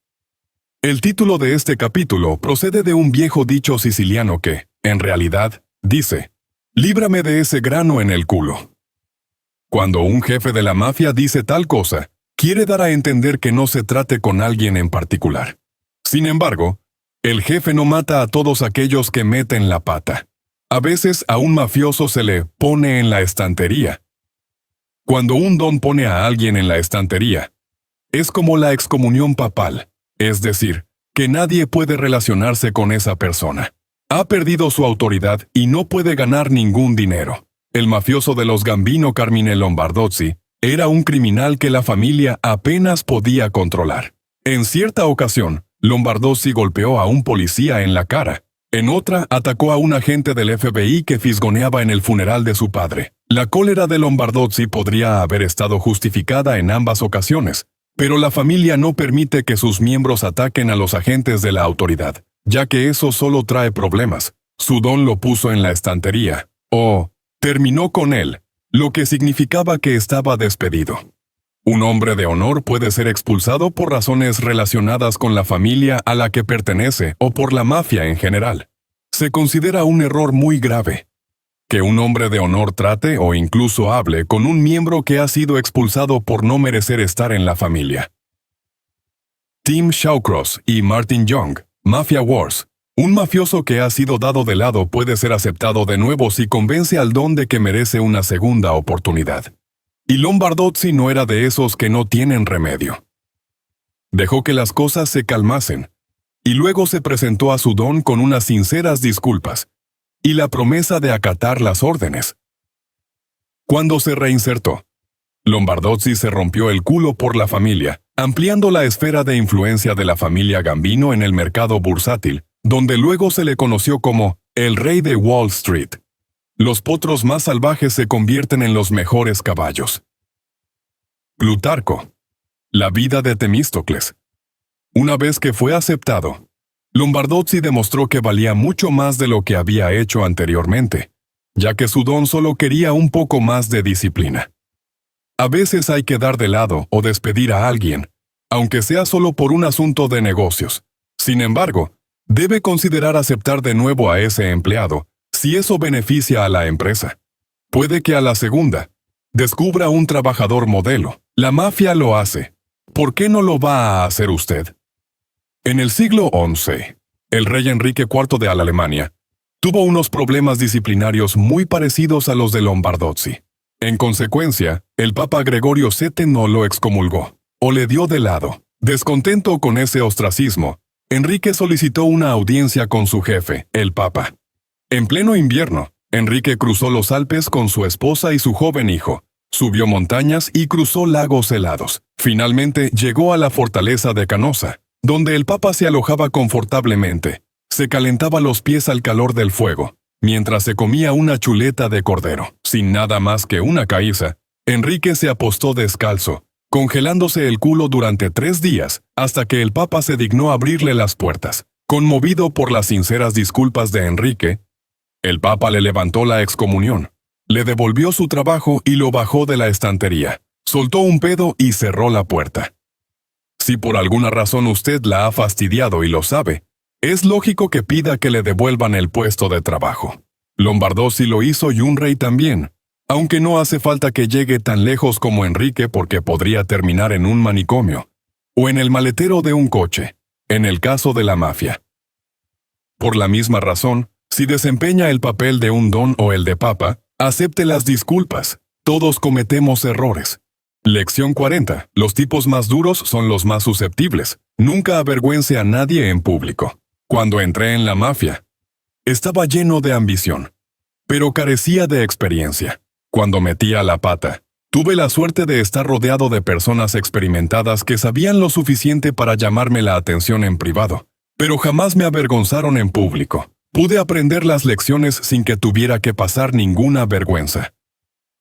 El título de este capítulo procede de un viejo dicho siciliano que, en realidad, dice: líbrame de ese grano en el culo. Cuando un jefe de la mafia dice tal cosa, quiere dar a entender que no se trate con alguien en particular. Sin embargo, el jefe no mata a todos aquellos que meten la pata. A veces a un mafioso se le pone en la estantería. Cuando un don pone a alguien en la estantería, es como la excomunión papal, es decir, que nadie puede relacionarse con esa persona. Ha perdido su autoridad y no puede ganar ningún dinero. El mafioso de los Gambino Carmine Lombardozzi era un criminal que la familia apenas podía controlar. En cierta ocasión, Lombardozzi golpeó a un policía en la cara. En otra, atacó a un agente del FBI que fisgoneaba en el funeral de su padre. La cólera de Lombardozzi podría haber estado justificada en ambas ocasiones, pero la familia no permite que sus miembros ataquen a los agentes de la autoridad, ya que eso solo trae problemas. Su don lo puso en la estantería, o terminó con él, lo que significaba que estaba despedido. Un hombre de honor puede ser expulsado por razones relacionadas con la familia a la que pertenece o por la mafia en general. Se considera un error muy grave que un hombre de honor trate o incluso hable con un miembro que ha sido expulsado por no merecer estar en la familia. Tim Shawcross y Martin Young, Mafia Wars. Un mafioso que ha sido dado de lado puede ser aceptado de nuevo si convence al don de que merece una segunda oportunidad. Y Lombardozzi no era de esos que no tienen remedio. Dejó que las cosas se calmasen, y luego se presentó a su don con unas sinceras disculpas, y la promesa de acatar las órdenes. Cuando se reinsertó, Lombardozzi se rompió el culo por la familia, ampliando la esfera de influencia de la familia Gambino en el mercado bursátil, donde luego se le conoció como el rey de Wall Street. Los potros más salvajes se convierten en los mejores caballos. Plutarco. La vida de Temístocles. Una vez que fue aceptado, Lombardozzi demostró que valía mucho más de lo que había hecho anteriormente, ya que su don solo quería un poco más de disciplina. A veces hay que dar de lado o despedir a alguien, aunque sea solo por un asunto de negocios. Sin embargo, debe considerar aceptar de nuevo a ese empleado, si eso beneficia a la empresa. Puede que a la segunda descubra un trabajador modelo. La mafia lo hace. ¿Por qué no lo va a hacer usted? En el siglo XI, el rey Enrique IV de Alemania tuvo unos problemas disciplinarios muy parecidos a los de Lombardozzi. En consecuencia, el Papa Gregorio VII no lo excomulgó, o le dio de lado. Descontento con ese ostracismo, Enrique solicitó una audiencia con su jefe, el Papa. En pleno invierno, Enrique cruzó los Alpes con su esposa y su joven hijo, subió montañas y cruzó lagos helados. Finalmente llegó a la fortaleza de Canosa, donde el Papa se alojaba confortablemente. Se calentaba los pies al calor del fuego, mientras se comía una chuleta de cordero. Sin nada más que una caiza, Enrique se apostó descalzo, congelándose el culo durante 3 días, hasta que el Papa se dignó abrirle las puertas. Conmovido por las sinceras disculpas de Enrique, el Papa le levantó la excomunión, le devolvió su trabajo y lo bajó de la estantería. Soltó un pedo y cerró la puerta. Si por alguna razón usted la ha fastidiado y lo sabe, es lógico que pida que le devuelvan el puesto de trabajo. Lombardozzi lo hizo y un rey también, aunque no hace falta que llegue tan lejos como Enrique porque podría terminar en un manicomio, o en el maletero de un coche, en el caso de la mafia. Por la misma razón, si desempeña el papel de un don o el de papa, acepte las disculpas. Todos cometemos errores. Lección 40. Los tipos más duros son los más susceptibles. Nunca avergüence a nadie en público. Cuando entré en la mafia, estaba lleno de ambición, pero carecía de experiencia. Cuando metía la pata, tuve la suerte de estar rodeado de personas experimentadas que sabían lo suficiente para llamarme la atención en privado, pero jamás me avergonzaron en público. Pude aprender las lecciones sin que tuviera que pasar ninguna vergüenza.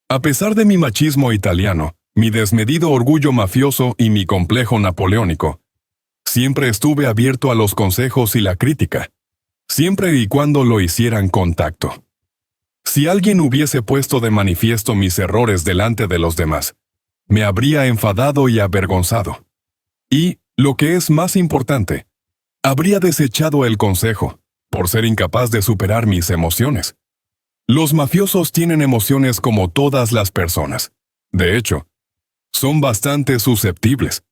A pesar de mi machismo italiano, mi desmedido orgullo mafioso y mi complejo napoleónico, siempre estuve abierto a los consejos y la crítica, siempre y cuando lo hicieran con tacto. Si alguien hubiese puesto de manifiesto mis errores delante de los demás, me habría enfadado y avergonzado. Y, lo que es más importante, habría desechado el consejo, por ser incapaz de superar mis emociones. Los mafiosos tienen emociones como todas las personas. De hecho, son bastante susceptibles.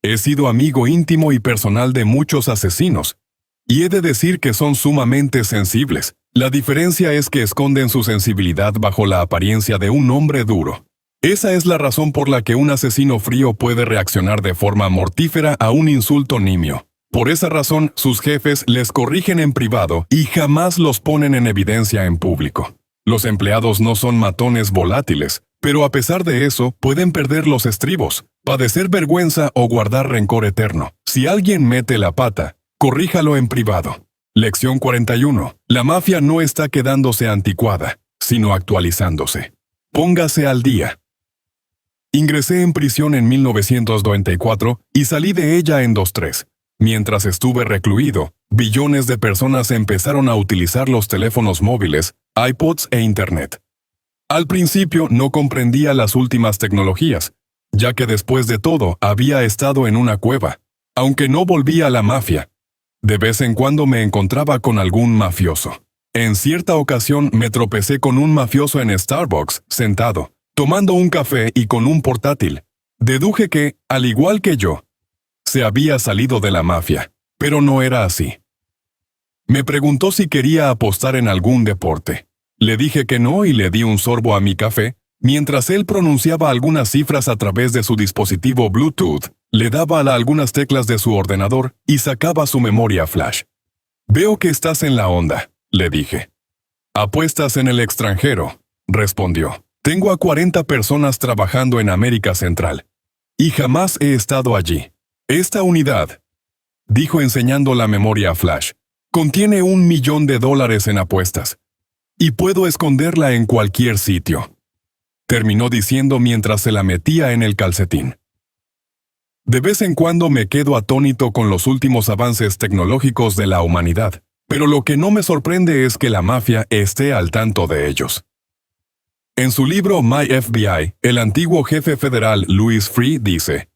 He sido amigo íntimo y personal de muchos asesinos, y he de decir que son sumamente sensibles. La diferencia es que esconden su sensibilidad bajo la apariencia de un hombre duro. Esa es la razón por la que un asesino frío puede reaccionar de forma mortífera a un insulto nimio. Por esa razón, sus jefes les corrigen en privado y jamás los ponen en evidencia en público. Los empleados no son matones volátiles, pero a pesar de eso, pueden perder los estribos, padecer vergüenza o guardar rencor eterno. Si alguien mete la pata, corríjalo en privado. Lección 41. La mafia no está quedándose anticuada, sino actualizándose. Póngase al día. Ingresé en prisión en 1994 y salí de ella en 2003. Mientras estuve recluido, billones de personas empezaron a utilizar los teléfonos móviles, iPods e Internet. Al principio no comprendía las últimas tecnologías, ya que después de todo había estado en una cueva. Aunque no volvía a la mafia, de vez en cuando me encontraba con algún mafioso. En cierta ocasión me tropecé con un mafioso en Starbucks, sentado, tomando un café y con un portátil. Deduje que, al igual que yo, se había salido de la mafia, pero no era así. Me preguntó si quería apostar en algún deporte. Le dije que no y le di un sorbo a mi café, mientras él pronunciaba algunas cifras a través de su dispositivo Bluetooth, le daba a algunas teclas de su ordenador y sacaba su memoria flash. «Veo que estás en la onda», le dije. «Apuestas en el extranjero», respondió. «Tengo a 40 personas trabajando en América Central, y jamás he estado allí. Esta unidad», dijo enseñando la memoria flash, «contiene $1 millón en apuestas, y puedo esconderla en cualquier sitio», terminó diciendo mientras se la metía en el calcetín. De vez en cuando me quedo atónito con los últimos avances tecnológicos de la humanidad, pero lo que no me sorprende es que la mafia esté al tanto de ellos. En su libro My FBI, el antiguo jefe federal Louis Freeh dice: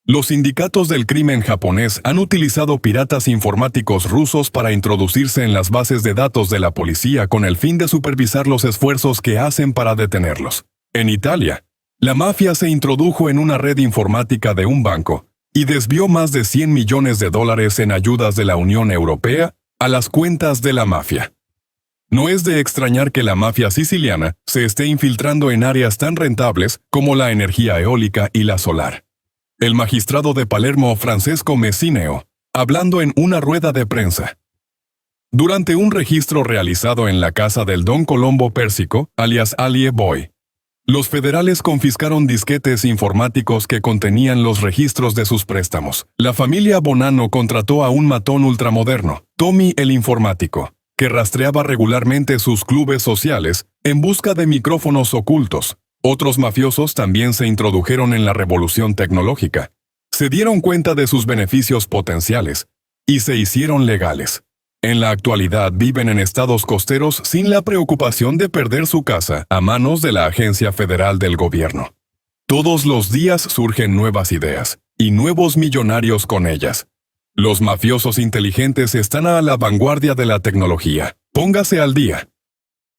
«Los sindicatos del crimen japonés han utilizado piratas informáticos rusos para introducirse en las bases de datos de la policía con el fin de supervisar los esfuerzos que hacen para detenerlos. En Italia, la mafia se introdujo en una red informática de un banco y desvió más de $100 millones en ayudas de la Unión Europea a las cuentas de la mafia. No es de extrañar que la mafia siciliana se esté infiltrando en áreas tan rentables como la energía eólica y la solar». El magistrado de Palermo Francesco Messineo, hablando en una rueda de prensa. Durante un registro realizado en la casa del Don Colombo Pérsico, alias Alie Boy, Los federales confiscaron disquetes informáticos que contenían los registros de sus préstamos. La familia Bonanno contrató a un matón ultramoderno, Tommy el informático, que rastreaba regularmente sus clubes sociales en busca de micrófonos ocultos. Otros mafiosos también se introdujeron en la revolución tecnológica. Se dieron cuenta de sus beneficios potenciales y se hicieron legales. En la actualidad viven en estados costeros sin la preocupación de perder su casa a manos de la Agencia Federal del Gobierno. Todos los días surgen nuevas ideas y nuevos millonarios con ellas. Los mafiosos inteligentes están a la vanguardia de la tecnología. Póngase al día.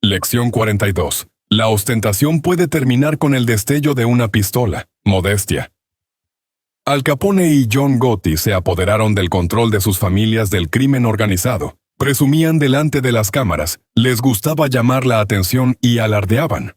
Lección 42. La ostentación puede terminar con el destello de una pistola. Modestia. Al Capone y John Gotti se apoderaron del control de sus familias del crimen organizado. Presumían delante de las cámaras, les gustaba llamar la atención y alardeaban.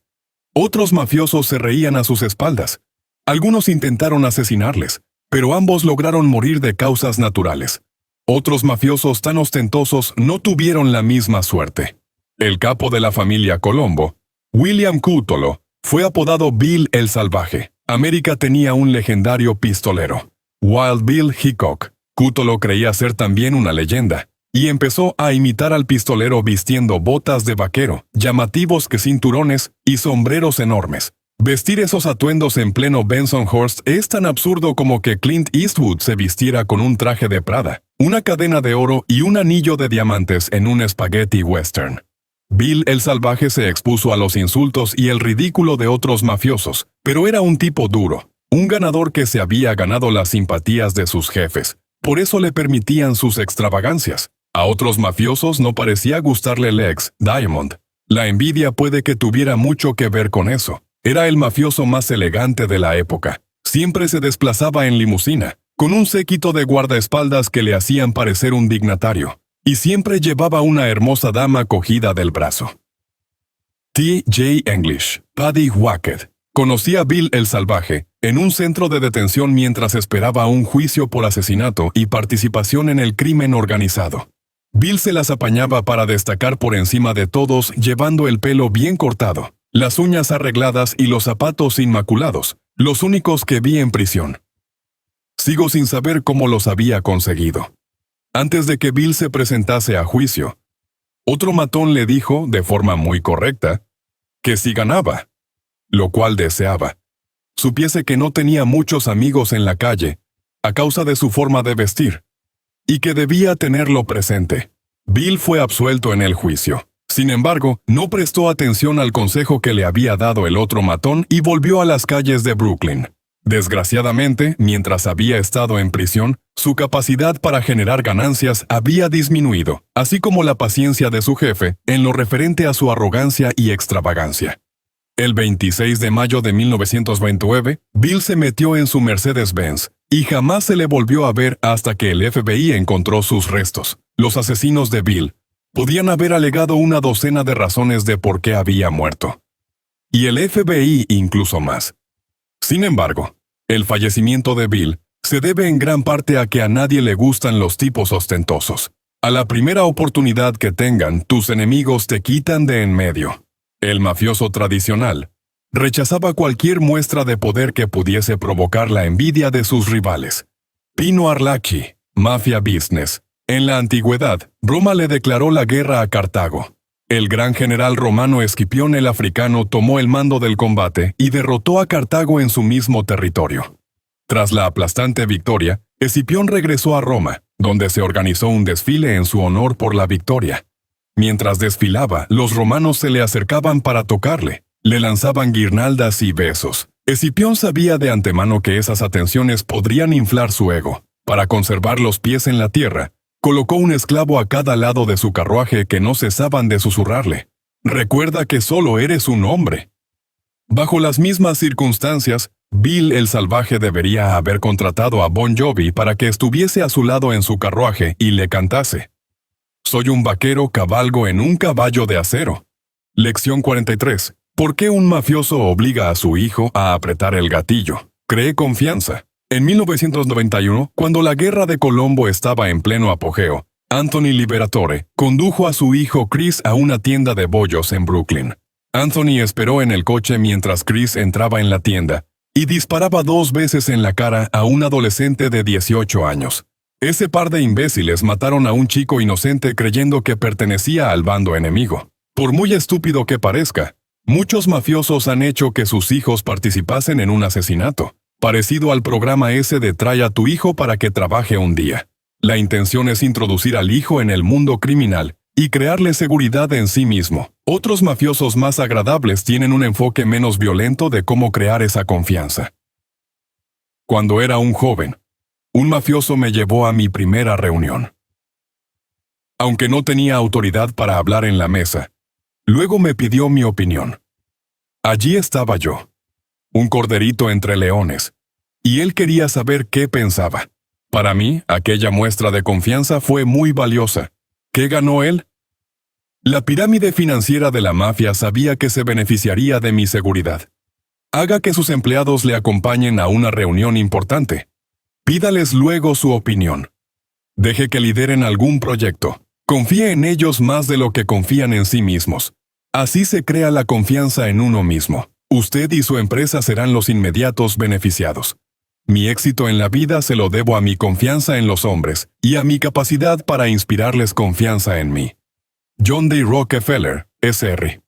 Otros mafiosos se reían a sus espaldas. Algunos intentaron asesinarles, pero ambos lograron morir de causas naturales. Otros mafiosos tan ostentosos no tuvieron la misma suerte. El capo de la familia Colombo, William Cutolo, fue apodado Bill el Salvaje. América tenía un legendario pistolero, Wild Bill Hickok. Cutolo creía ser también una leyenda, y empezó a imitar al pistolero vistiendo botas de vaquero, llamativos que cinturones y sombreros enormes. Vestir esos atuendos en pleno Bensonhurst es tan absurdo como que Clint Eastwood se vistiera con un traje de Prada, una cadena de oro y un anillo de diamantes en un spaghetti western. Bill el Salvaje se expuso a los insultos y el ridículo de otros mafiosos, pero era un tipo duro, un ganador que se había ganado las simpatías de sus jefes. Por eso le permitían sus extravagancias. A otros mafiosos no parecía gustarle Lex Diamond. La envidia puede que tuviera mucho que ver con eso. Era el mafioso más elegante de la época. Siempre se desplazaba en limusina, con un séquito de guardaespaldas que le hacían parecer un dignatario. Y siempre llevaba una hermosa dama cogida del brazo. T.J. English, Paddy Wackett, conocía a Bill el Salvaje en un centro de detención mientras esperaba un juicio por asesinato y participación en el crimen organizado. Bill se las apañaba para destacar por encima de todos, llevando el pelo bien cortado, las uñas arregladas y los zapatos inmaculados, los únicos que vi en prisión. Sigo sin saber cómo los había conseguido. Antes de que Bill se presentase a juicio, otro matón le dijo, de forma muy correcta, que si ganaba, lo cual deseaba, supiese que no tenía muchos amigos en la calle, a causa de su forma de vestir, y que debía tenerlo presente. Bill fue absuelto en el juicio. Sin embargo, no prestó atención al consejo que le había dado el otro matón y volvió a las calles de Brooklyn. Desgraciadamente, mientras había estado en prisión, su capacidad para generar ganancias había disminuido, así como la paciencia de su jefe en lo referente a su arrogancia y extravagancia. El 26 de mayo de 1929, Bill se metió en su Mercedes-Benz y jamás se le volvió a ver hasta que el FBI encontró sus restos. Los asesinos de Bill podían haber alegado una docena de razones de por qué había muerto. Y el FBI incluso más. Sin embargo, el fallecimiento de Bill se debe en gran parte a que a nadie le gustan los tipos ostentosos. A la primera oportunidad que tengan, tus enemigos te quitan de en medio. El mafioso tradicional rechazaba cualquier muestra de poder que pudiese provocar la envidia de sus rivales. Pino Arlacchi, Mafia Business. En la antigüedad, Roma le declaró la guerra a Cartago. El gran general romano Escipión el Africano tomó el mando del combate y derrotó a Cartago en su mismo territorio. Tras la aplastante victoria, Escipión regresó a Roma, donde se organizó un desfile en su honor por la victoria. Mientras desfilaba, los romanos se le acercaban para tocarle, le lanzaban guirnaldas y besos. Escipión sabía de antemano que esas atenciones podrían inflar su ego. Para conservar los pies en la tierra, colocó un esclavo a cada lado de su carruaje que no cesaban de susurrarle: «Recuerda que solo eres un hombre». Bajo las mismas circunstancias, Bill el Salvaje debería haber contratado a Bon Jovi para que estuviese a su lado en su carruaje y le cantase: «Soy un vaquero, cabalgo en un caballo de acero». Lección 43. ¿Por qué un mafioso obliga a su hijo a apretar el gatillo? Cree confianza. En 1991, cuando la guerra de Colombo estaba en pleno apogeo, Anthony Liberatore condujo a su hijo Chris a una tienda de bollos en Brooklyn. Anthony esperó en el coche mientras Chris entraba en la tienda y disparaba 2 veces en la cara a un adolescente de 18 años. Ese par de imbéciles mataron a un chico inocente creyendo que pertenecía al bando enemigo. Por muy estúpido que parezca, muchos mafiosos han hecho que sus hijos participasen en un asesinato, parecido al programa ese de trae a tu hijo para que trabaje un día. La intención es introducir al hijo en el mundo criminal y crearle seguridad en sí mismo. Otros mafiosos más agradables tienen un enfoque menos violento de cómo crear esa confianza. Cuando era un joven, un mafioso me llevó a mi primera reunión. Aunque no tenía autoridad para hablar en la mesa, luego me pidió mi opinión. Allí estaba yo, un corderito entre leones, y él quería saber qué pensaba. Para mí, aquella muestra de confianza fue muy valiosa. ¿Qué ganó él? La pirámide financiera de la mafia sabía que se beneficiaría de mi seguridad. Haga que sus empleados le acompañen a una reunión importante. Pídales luego su opinión. Deje que lideren algún proyecto. Confíe en ellos más de lo que confían en sí mismos. Así se crea la confianza en uno mismo. Usted y su empresa serán los inmediatos beneficiados. Mi éxito en la vida se lo debo a mi confianza en los hombres y a mi capacidad para inspirarles confianza en mí. John D. Rockefeller, Sr.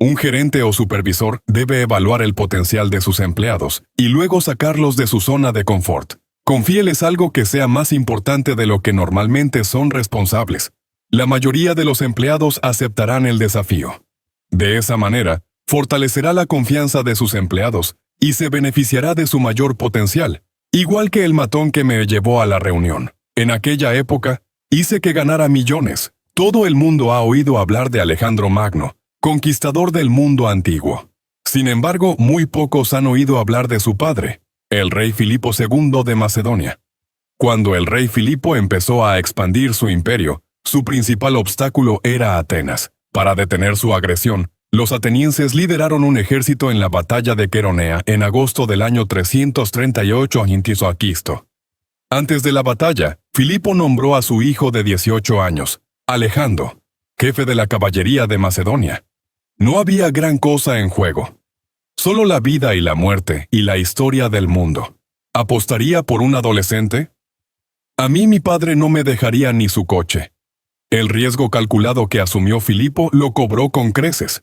Un gerente o supervisor debe evaluar el potencial de sus empleados y luego sacarlos de su zona de confort. Confíeles algo que sea más importante de lo que normalmente son responsables. La mayoría de los empleados aceptarán el desafío. De esa manera, fortalecerá la confianza de sus empleados y se beneficiará de su mayor potencial, igual que el matón que me llevó a la reunión. En aquella época, hice que ganara millones. Todo el mundo ha oído hablar de Alejandro Magno, conquistador del mundo antiguo. Sin embargo, muy pocos han oído hablar de su padre, el rey Filipo II de Macedonia. Cuando el rey Filipo empezó a expandir su imperio, su principal obstáculo era Atenas. Para detener su agresión, los atenienses lideraron un ejército en la batalla de Queronea en agosto del año 338 a.C. Antes de la batalla, Filipo nombró a su hijo de 18 años, Alejandro, jefe de la caballería de Macedonia. No había gran cosa en juego. Solo la vida y la muerte y la historia del mundo. ¿Apostaría por un adolescente? A mí mi padre no me dejaría ni su coche. El riesgo calculado que asumió Filipo lo cobró con creces.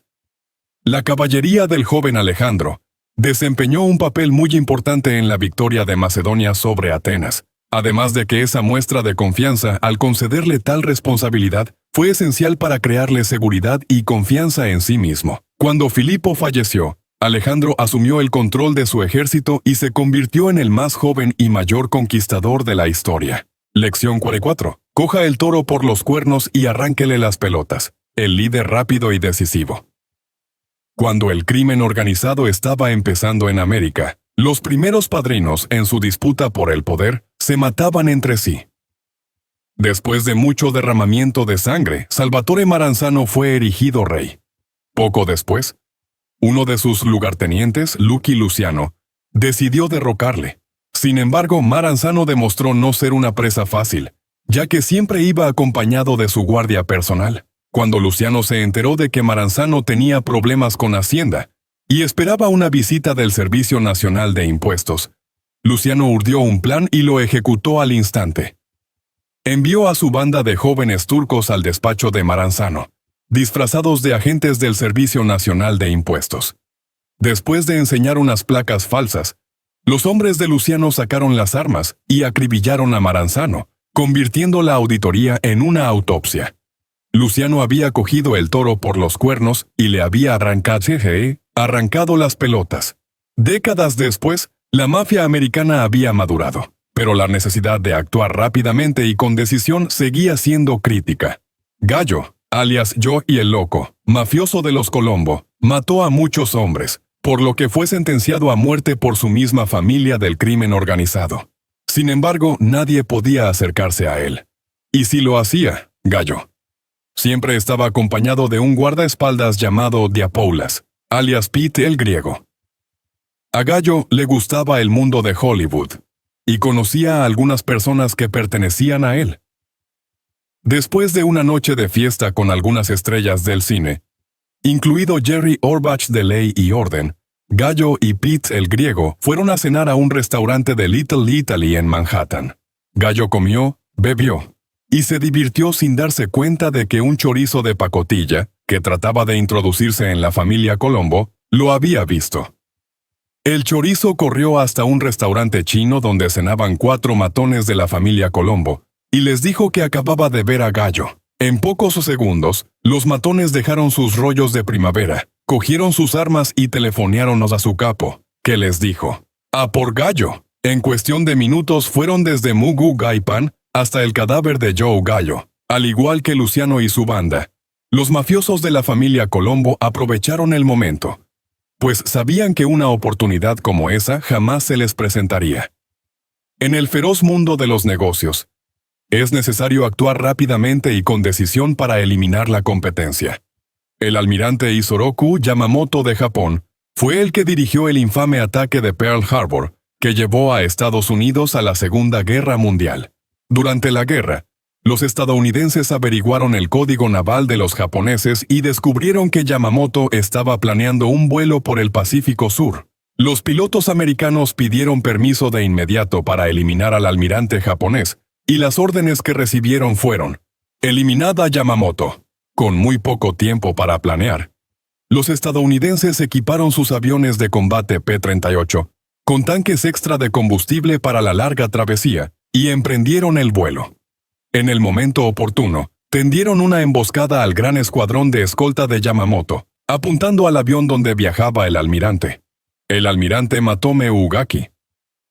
La caballería del joven Alejandro desempeñó un papel muy importante en la victoria de Macedonia sobre Atenas, además de que esa muestra de confianza al concederle tal responsabilidad fue esencial para crearle seguridad y confianza en sí mismo. Cuando Filipo falleció, Alejandro asumió el control de su ejército y se convirtió en el más joven y mayor conquistador de la historia. Lección 44. Coja el toro por los cuernos y arránquele las pelotas. El líder rápido y decisivo. Cuando el crimen organizado estaba empezando en América, los primeros padrinos en su disputa por el poder se mataban entre sí. Después de mucho derramamiento de sangre, Salvatore Maranzano fue erigido rey. Poco después, uno de sus lugartenientes, Lucky Luciano, decidió derrocarle. Sin embargo, Maranzano demostró no ser una presa fácil, ya que siempre iba acompañado de su guardia personal. Cuando Luciano se enteró de que Maranzano tenía problemas con Hacienda y esperaba una visita del Servicio Nacional de Impuestos, Luciano urdió un plan y lo ejecutó al instante. Envió a su banda de jóvenes turcos al despacho de Maranzano, disfrazados de agentes del Servicio Nacional de Impuestos. Después de enseñar unas placas falsas, los hombres de Luciano sacaron las armas y acribillaron a Maranzano, convirtiendo la auditoría en una autopsia. Luciano había cogido el toro por los cuernos y le había arrancado las pelotas. Décadas después, la mafia americana había madurado, pero la necesidad de actuar rápidamente y con decisión seguía siendo crítica. Gallo, alias Yo y el Loco, mafioso de los Colombo, mató a muchos hombres, por lo que fue sentenciado a muerte por su misma familia del crimen organizado. Sin embargo, nadie podía acercarse a él. Y si lo hacía, Gallo siempre estaba acompañado de un guardaespaldas llamado Diapoulas, alias Pete el Griego. A Gallo le gustaba el mundo de Hollywood, y conocía a algunas personas que pertenecían a él. Después de una noche de fiesta con algunas estrellas del cine, incluido Jerry Orbach de Ley y Orden, Gallo y Pete el griego, fueron a cenar a un restaurante de Little Italy en Manhattan. Gallo comió, bebió, y se divirtió sin darse cuenta de que un chorizo de pacotilla, que trataba de introducirse en la familia Colombo, lo había visto. El chorizo corrió hasta un restaurante chino donde cenaban 4 matones de la familia Colombo, y les dijo que acababa de ver a Gallo. En pocos segundos, los matones dejaron sus rollos de primavera, cogieron sus armas y telefonearon a su capo, que les dijo: «¡A por Gallo!». En cuestión de minutos fueron desde Mugu Gaipan hasta el cadáver de Joe Gallo, al igual que Luciano y su banda. Los mafiosos de la familia Colombo aprovecharon el momento, pues sabían que una oportunidad como esa jamás se les presentaría. En el feroz mundo de los negocios, es necesario actuar rápidamente y con decisión para eliminar la competencia. El almirante Isoroku Yamamoto de Japón fue el que dirigió el infame ataque de Pearl Harbor, que llevó a Estados Unidos a la Segunda Guerra Mundial. Durante la guerra, los estadounidenses averiguaron el código naval de los japoneses y descubrieron que Yamamoto estaba planeando un vuelo por el Pacífico Sur. Los pilotos americanos pidieron permiso de inmediato para eliminar al almirante japonés, y las órdenes que recibieron fueron: eliminad a Yamamoto. Con muy poco tiempo para planear, los estadounidenses equiparon sus aviones de combate P-38 con tanques extra de combustible para la larga travesía y emprendieron el vuelo. En el momento oportuno, tendieron una emboscada al gran escuadrón de escolta de Yamamoto, apuntando al avión donde viajaba el almirante. El almirante Matome Ugaki,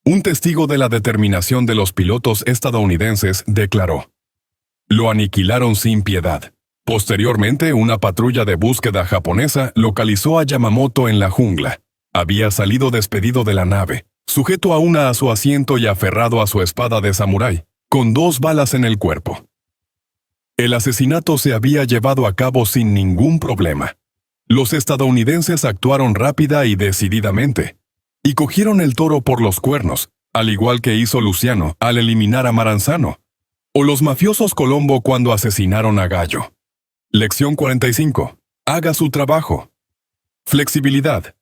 un testigo de la determinación de los pilotos estadounidenses, declaró: «Lo aniquilaron sin piedad». Posteriormente, una patrulla de búsqueda japonesa localizó a Yamamoto en la jungla. Había salido despedido de la nave, sujeto aún a su asiento y aferrado a su espada de samurái, con 2 balas en el cuerpo. El asesinato se había llevado a cabo sin ningún problema. Los estadounidenses actuaron rápida y decididamente, y cogieron el toro por los cuernos, al igual que hizo Luciano al eliminar a Maranzano, o los mafiosos Colombo cuando asesinaron a Gallo. Lección 45. Haga su trabajo. Flexibilidad.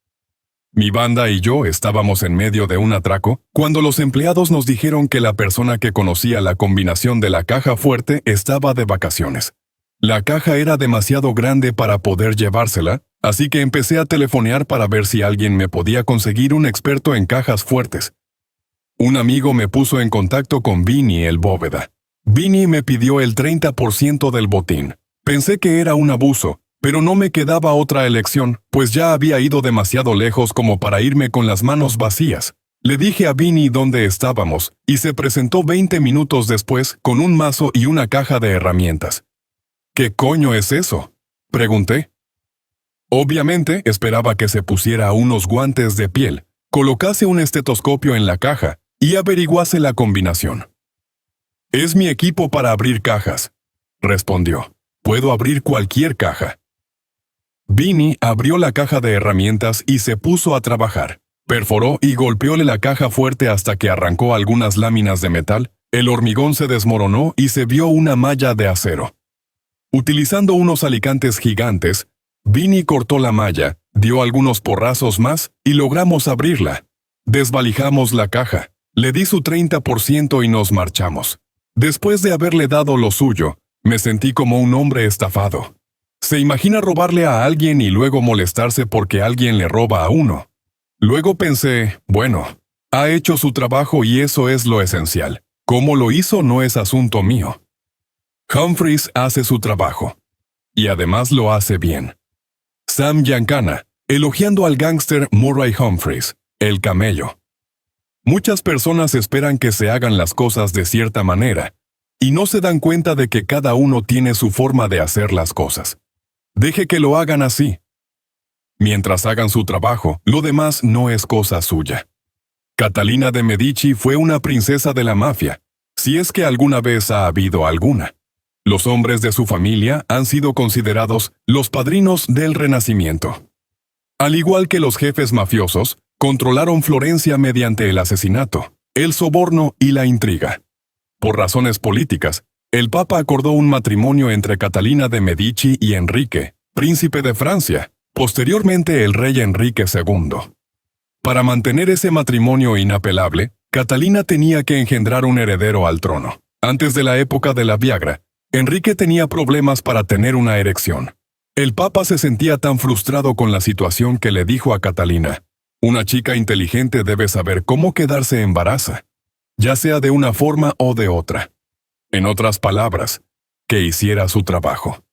Mi banda y yo estábamos en medio de un atraco cuando los empleados nos dijeron que la persona que conocía la combinación de la caja fuerte estaba de vacaciones. La caja era demasiado grande para poder llevársela, así que empecé a telefonear para ver si alguien me podía conseguir un experto en cajas fuertes. Un amigo me puso en contacto con Vinny el Bóveda. Vinny me pidió el 30% del botín. Pensé que era un abuso, pero no me quedaba otra elección, pues ya había ido demasiado lejos como para irme con las manos vacías. Le dije a Vinny dónde estábamos, y se presentó 20 minutos después con un mazo y una caja de herramientas. ¿Qué coño es eso?, pregunté. Obviamente esperaba que se pusiera unos guantes de piel, colocase un estetoscopio en la caja y averiguase la combinación. «Es mi equipo para abrir cajas», respondió. «Puedo abrir cualquier caja». Vinny abrió la caja de herramientas y se puso a trabajar. Perforó y golpeóle la caja fuerte hasta que arrancó algunas láminas de metal, el hormigón se desmoronó y se vio una malla de acero. Utilizando unos alicantes gigantes, Vinny cortó la malla, dio algunos porrazos más y logramos abrirla. Desvalijamos la caja, le di su 30% y nos marchamos. Después de haberle dado lo suyo, me sentí como un hombre estafado. ¿Se imagina robarle a alguien y luego molestarse porque alguien le roba a uno? Luego pensé, bueno, ha hecho su trabajo y eso es lo esencial. Cómo lo hizo no es asunto mío. Humphries hace su trabajo. Y además lo hace bien. Sam Giancana, elogiando al gángster Murray Humphries, el camello. Muchas personas esperan que se hagan las cosas de cierta manera, y no se dan cuenta de que cada uno tiene su forma de hacer las cosas. Deje que lo hagan así. Mientras hagan su trabajo, lo demás no es cosa suya. Catalina de Medici fue una princesa de la mafia, si es que alguna vez ha habido alguna. Los hombres de su familia han sido considerados los padrinos del Renacimiento. Al igual que los jefes mafiosos, controlaron Florencia mediante el asesinato, el soborno y la intriga. Por razones políticas, el Papa acordó un matrimonio entre Catalina de Medici y Enrique, príncipe de Francia, posteriormente el rey Enrique II. Para mantener ese matrimonio inapelable, Catalina tenía que engendrar un heredero al trono. Antes de la época de la Viagra, Enrique tenía problemas para tener una erección. El Papa se sentía tan frustrado con la situación que le dijo a Catalina: una chica inteligente debe saber cómo quedarse embaraza, ya sea de una forma o de otra. En otras palabras, que hiciera su trabajo.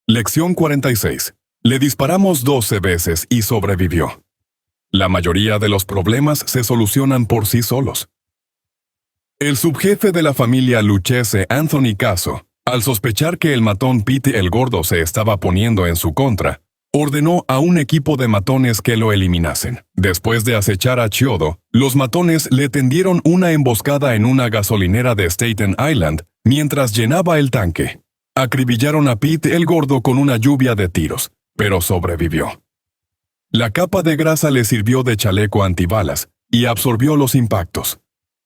Lección 46. Le disparamos 12 veces y sobrevivió. La mayoría de los problemas se solucionan por sí solos. El subjefe de la familia Lucchese, Anthony Caso, al sospechar que el matón Pete el Gordo se estaba poniendo en su contra, ordenó a un equipo de matones que lo eliminasen. Después de acechar a Chiodo, los matones le tendieron una emboscada en una gasolinera de Staten Island mientras llenaba el tanque. Acribillaron a Pete el Gordo con una lluvia de tiros, pero sobrevivió. La capa de grasa le sirvió de chaleco antibalas y absorbió los impactos.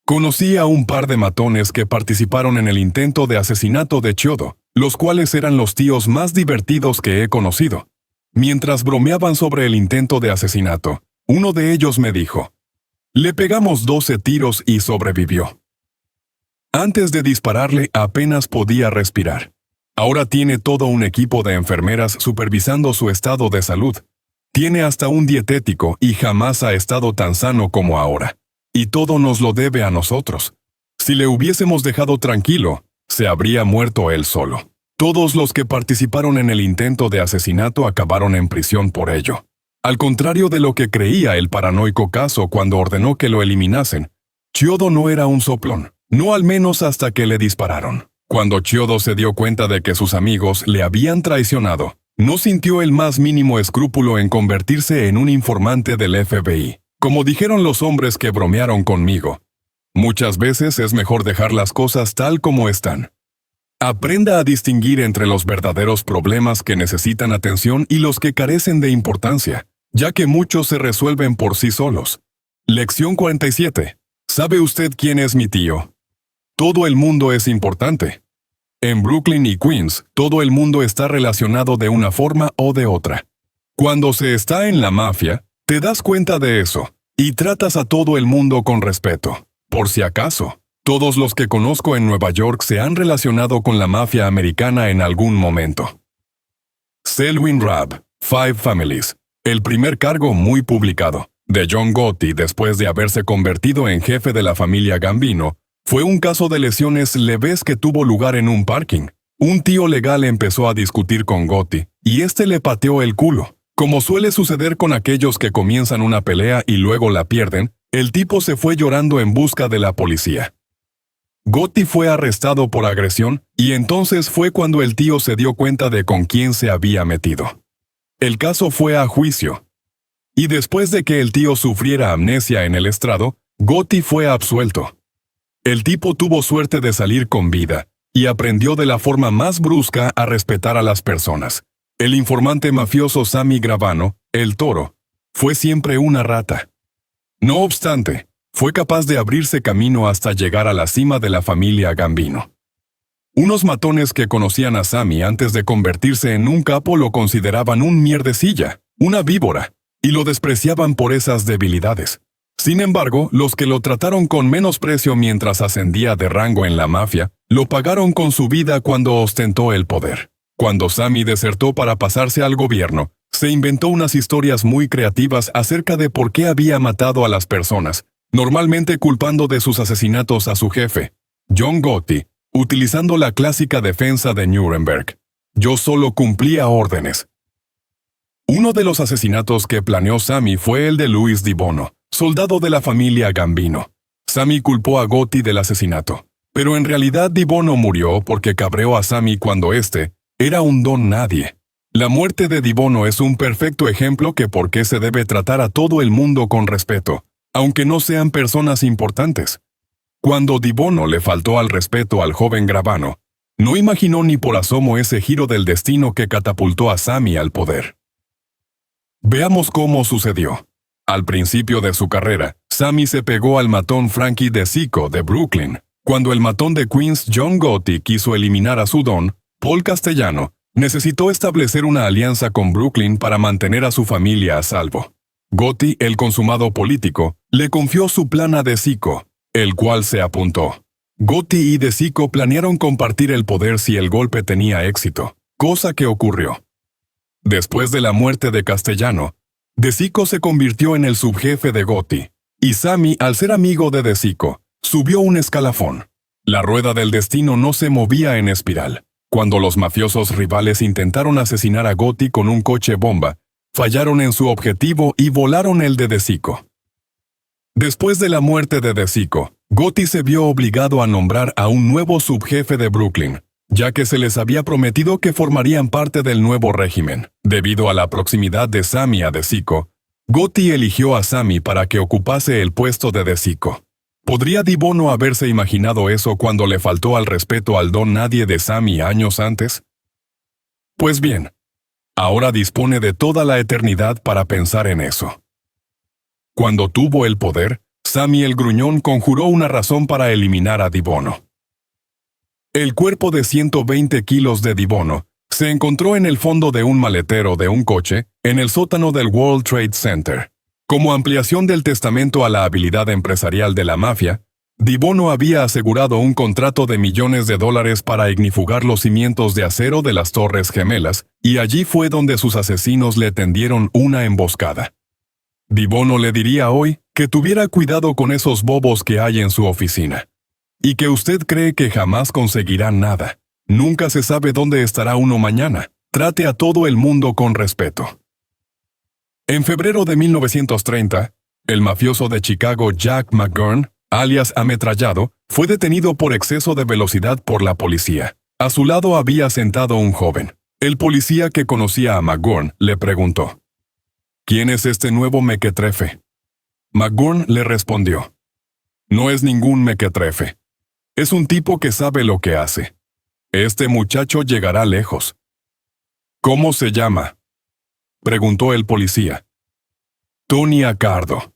Conocí a un par de matones que participaron en el intento de asesinato de Chiodo, los cuales eran los tíos más divertidos que he conocido. Mientras bromeaban sobre el intento de asesinato, uno de ellos me dijo: le pegamos 12 tiros y sobrevivió. Antes de dispararle apenas podía respirar. Ahora tiene todo un equipo de enfermeras supervisando su estado de salud. Tiene hasta un dietético y jamás ha estado tan sano como ahora. Y todo nos lo debe a nosotros. Si le hubiésemos dejado tranquilo, se habría muerto él solo. Todos los que participaron en el intento de asesinato acabaron en prisión por ello. Al contrario de lo que creía el paranoico Caso cuando ordenó que lo eliminasen, Chiodo no era un soplón, no al menos hasta que le dispararon. Cuando Chiodo se dio cuenta de que sus amigos le habían traicionado, no sintió el más mínimo escrúpulo en convertirse en un informante del FBI. Como dijeron los hombres que bromearon conmigo, muchas veces es mejor dejar las cosas tal como están. Aprenda a distinguir entre los verdaderos problemas que necesitan atención y los que carecen de importancia, ya que muchos se resuelven por sí solos. Lección 47. ¿Sabe usted quién es mi tío? Todo el mundo es importante. En Brooklyn y Queens, todo el mundo está relacionado de una forma o de otra. Cuando se está en la mafia, te das cuenta de eso, y tratas a todo el mundo con respeto. Por si acaso, todos los que conozco en Nueva York se han relacionado con la mafia americana en algún momento. Selwyn Rabb, Five Families. El primer cargo muy publicado, de John Gotti después de haberse convertido en jefe de la familia Gambino, fue un caso de lesiones leves que tuvo lugar en un parking. Un tío legal empezó a discutir con Gotti, y este le pateó el culo. Como suele suceder con aquellos que comienzan una pelea y luego la pierden, el tipo se fue llorando en busca de la policía. Gotti fue arrestado por agresión, y entonces fue cuando el tío se dio cuenta de con quién se había metido. El caso fue a juicio. Y después de que el tío sufriera amnesia en el estrado, Gotti fue absuelto. El tipo tuvo suerte de salir con vida, y aprendió de la forma más brusca a respetar a las personas. El informante mafioso Sammy Gravano, el Toro, fue siempre una rata. No obstante, fue capaz de abrirse camino hasta llegar a la cima de la familia Gambino. Unos matones que conocían a Sammy antes de convertirse en un capo lo consideraban un mierdecilla, una víbora, y lo despreciaban por esas debilidades. Sin embargo, los que lo trataron con menosprecio mientras ascendía de rango en la mafia, lo pagaron con su vida cuando ostentó el poder. Cuando Sammy desertó para pasarse al gobierno, se inventó unas historias muy creativas acerca de por qué había matado a las personas, normalmente culpando de sus asesinatos a su jefe, John Gotti, utilizando la clásica defensa de Nuremberg. Yo solo cumplía órdenes. Uno de los asesinatos que planeó Sammy fue el de Louis Di Bono, soldado de la familia Gambino. Sammy culpó a Gotti del asesinato, pero en realidad Di Bono murió porque cabreó a Sammy cuando éste era un don nadie. La muerte de Di Bono es un perfecto ejemplo que por qué se debe tratar a todo el mundo con respeto, aunque no sean personas importantes. Cuando Di Bono le faltó al respeto al joven Gravano, no imaginó ni por asomo ese giro del destino que catapultó a Sammy al poder. Veamos cómo sucedió. Al principio de su carrera, Sammy se pegó al matón Frankie DeSico de Brooklyn. Cuando el matón de Queens John Gotti quiso eliminar a su don, Paul Castellano, Necesitó establecer una alianza con Brooklyn para mantener a su familia a salvo. Gotti, el consumado político, le confió su plan a DeSico, el cual se apuntó. Gotti y DeSico planearon compartir el poder si el golpe tenía éxito, cosa que ocurrió. Después de la muerte de Castellano, DeSico se convirtió en el subjefe de Gotti, y Sammy, al ser amigo de DeSico, subió un escalafón. La rueda del destino no se movía en espiral. Cuando los mafiosos rivales intentaron asesinar a Gotti con un coche bomba, fallaron en su objetivo y volaron el de DeSico. Después de la muerte de DeSico, Gotti se vio obligado a nombrar a un nuevo subjefe de Brooklyn, ya que se les había prometido que formarían parte del nuevo régimen. Debido a la proximidad de Sammy a DeSico, Gotti eligió a Sammy para que ocupase el puesto de DeSico. ¿Podría Di Bono haberse imaginado eso cuando le faltó al respeto al don nadie de Sammy años antes? Pues bien, ahora dispone de toda la eternidad para pensar en eso. Cuando tuvo el poder, Sammy el Gruñón conjuró una razón para eliminar a Di Bono. El cuerpo de 120 kilos de Di Bono se encontró en el fondo de un maletero de un coche en el sótano del World Trade Center. Como ampliación del testamento a la habilidad empresarial de la mafia, Di Bono había asegurado un contrato de millones de dólares para ignifugar los cimientos de acero de las Torres Gemelas, y allí fue donde sus asesinos le tendieron una emboscada. Di Bono le diría hoy que tuviera cuidado con esos bobos que hay en su oficina. Y que usted cree que jamás conseguirán nada. Nunca se sabe dónde estará uno mañana. Trate a todo el mundo con respeto. En febrero de 1930, el mafioso de Chicago Jack McGurn, alias Ametrallado, fue detenido por exceso de velocidad por la policía. A su lado había sentado un joven. El policía que conocía a McGurn le preguntó: ¿Quién es este nuevo mequetrefe? McGurn le respondió: No es ningún mequetrefe. Es un tipo que sabe lo que hace. Este muchacho llegará lejos. ¿Cómo se llama?, preguntó el policía. Tony Accardo.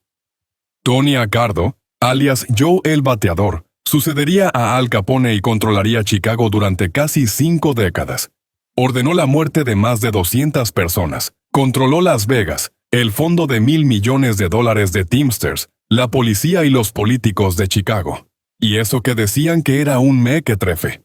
Tony Accardo, alias Joe el Bateador, sucedería a Al Capone y controlaría Chicago durante casi 5 décadas. Ordenó la muerte de más de 200 personas. Controló Las Vegas, el fondo de $1,000 millones de Teamsters, la policía y los políticos de Chicago. Y eso que decían que era un mequetrefe.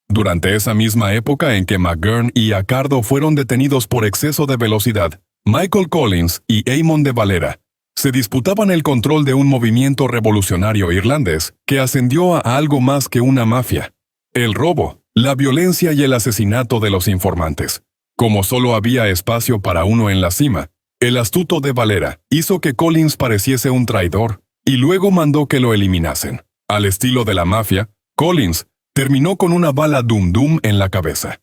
Durante esa misma época en que McGurn y Accardo fueron detenidos por exceso de velocidad, Michael Collins y Eamon de Valera se disputaban el control de un movimiento revolucionario irlandés que ascendió a algo más que una mafia: el robo, la violencia y el asesinato de los informantes. Como solo había espacio para uno en la cima, el astuto de Valera hizo que Collins pareciese un traidor y luego mandó que lo eliminasen. Al estilo de la mafia, Collins terminó con una bala dum-dum en la cabeza.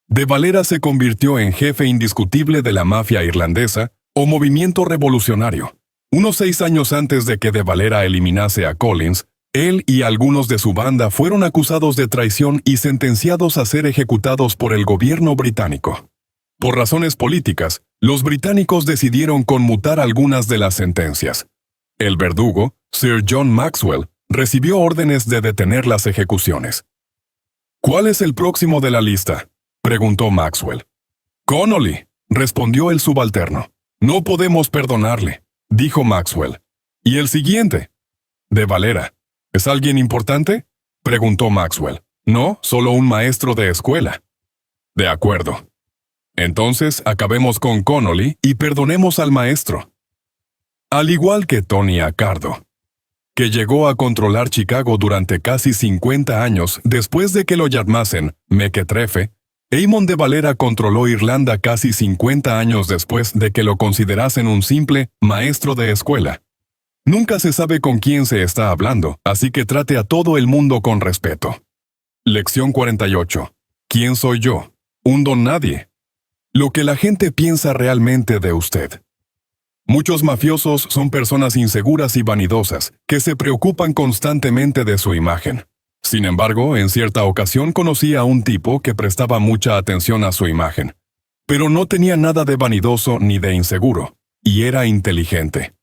De Valera se convirtió en jefe indiscutible de la mafia irlandesa o movimiento revolucionario. Unos 6 años antes de que De Valera eliminase a Collins, él y algunos de su banda fueron acusados de traición y sentenciados a ser ejecutados por el gobierno británico. Por razones políticas, los británicos decidieron conmutar algunas de las sentencias. El verdugo, Sir John Maxwell, recibió órdenes de detener las ejecuciones. ¿Cuál es el próximo de la lista?, preguntó Maxwell. Connolly, respondió el subalterno. No podemos perdonarle, dijo Maxwell. ¿Y el siguiente? De Valera. ¿Es alguien importante?, preguntó Maxwell. No, solo un maestro de escuela. De acuerdo. Entonces acabemos con Connolly y perdonemos al maestro. Al igual que Tony Accardo, que llegó a controlar Chicago durante casi 50 años después de que lo llamasen mequetrefe, Eamon de Valera controló Irlanda casi 50 años después de que lo considerasen un simple maestro de escuela. Nunca se sabe con quién se está hablando, así que trate a todo el mundo con respeto. Lección 48. ¿Quién soy yo? Un don nadie. Lo que la gente piensa realmente de usted. Muchos mafiosos son personas inseguras y vanidosas, que se preocupan constantemente de su imagen. Sin embargo, en cierta ocasión conocí a un tipo que prestaba mucha atención a su imagen, pero no tenía nada de vanidoso ni de inseguro, y era inteligente.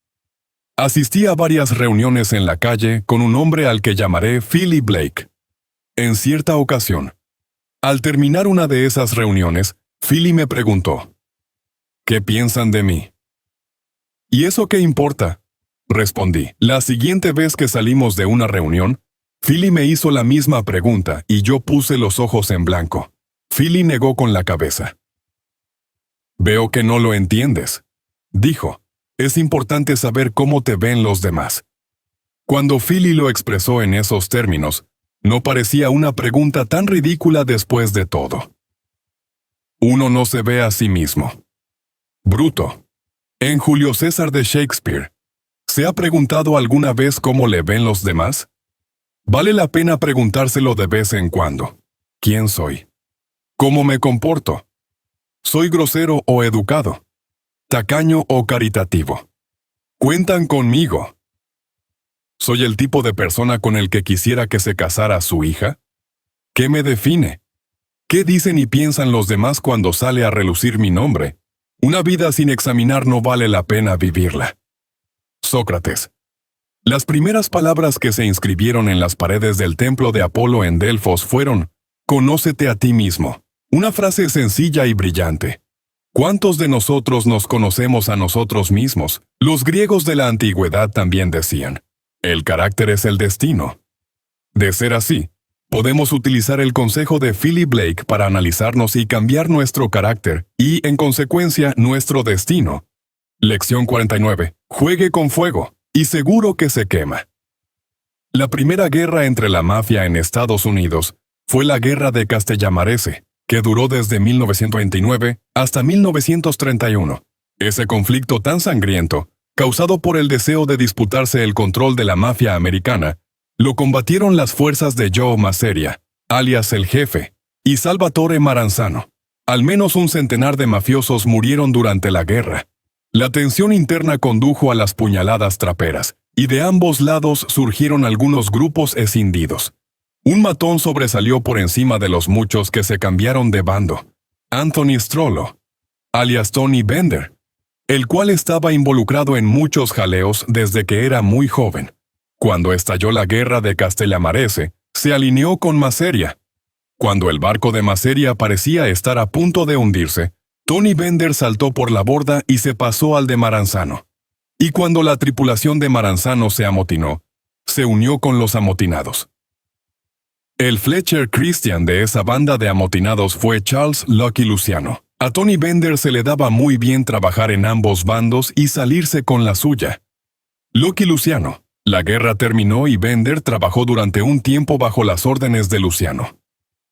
Asistí a varias reuniones en la calle con un hombre al que llamaré Philly Blake. En cierta ocasión, Al terminar una de esas reuniones, Philly me preguntó, ¿qué piensan de mí? ¿Y eso qué importa? Respondí. La siguiente vez que salimos de una reunión, Philly me hizo la misma pregunta y yo puse los ojos en blanco. Philly negó con la cabeza. Veo que no lo entiendes, dijo. Es importante saber cómo te ven los demás. Cuando Philly lo expresó en esos términos, no parecía una pregunta tan ridícula después de todo. Uno no se ve a sí mismo. Bruto. En Julio César de Shakespeare, ¿se ha preguntado alguna vez cómo le ven los demás? Vale la pena preguntárselo de vez en cuando. ¿Quién soy? ¿Cómo me comporto? ¿Soy grosero o educado? ¿Tacaño o caritativo? ¿Cuentan conmigo? ¿Soy el tipo de persona con el que quisiera que se casara su hija? ¿Qué me define? ¿Qué dicen y piensan los demás cuando sale a relucir mi nombre? Una vida sin examinar no vale la pena vivirla. Sócrates. Las primeras palabras que se inscribieron en las paredes del templo de Apolo en Delfos fueron, «Conócete a ti mismo». Una frase sencilla y brillante. ¿Cuántos de nosotros nos conocemos a nosotros mismos? Los griegos de la antigüedad también decían, el carácter es el destino. De ser así, podemos utilizar el consejo de Philly Blake para analizarnos y cambiar nuestro carácter y, en consecuencia, nuestro destino. Lección 49. Juegue con fuego, y seguro que se quema. La primera guerra entre la mafia en Estados Unidos fue la Guerra de Castellamarese, que duró desde 1929 hasta 1931. Ese conflicto tan sangriento, causado por el deseo de disputarse el control de la mafia americana, lo combatieron las fuerzas de Joe Masseria, alias el Jefe, y Salvatore Maranzano. Al menos un centenar de mafiosos murieron durante la guerra. La tensión interna condujo a las puñaladas traperas, y de ambos lados surgieron algunos grupos escindidos. Un matón sobresalió por encima de los muchos que se cambiaron de bando. Anthony Strollo, alias Tony Bender, el cual estaba involucrado en muchos jaleos desde que era muy joven. Cuando estalló la guerra de Castellamarese, se alineó con Masseria. Cuando el barco de Masseria parecía estar a punto de hundirse, Tony Bender saltó por la borda y se pasó al de Maranzano. Y cuando la tripulación de Maranzano se amotinó, se unió con los amotinados. El Fletcher Christian de esa banda de amotinados fue Charles Lucky Luciano. A Tony Bender se le daba muy bien trabajar en ambos bandos y salirse con la suya. Lucky Luciano. La guerra terminó y Bender trabajó durante un tiempo bajo las órdenes de Luciano.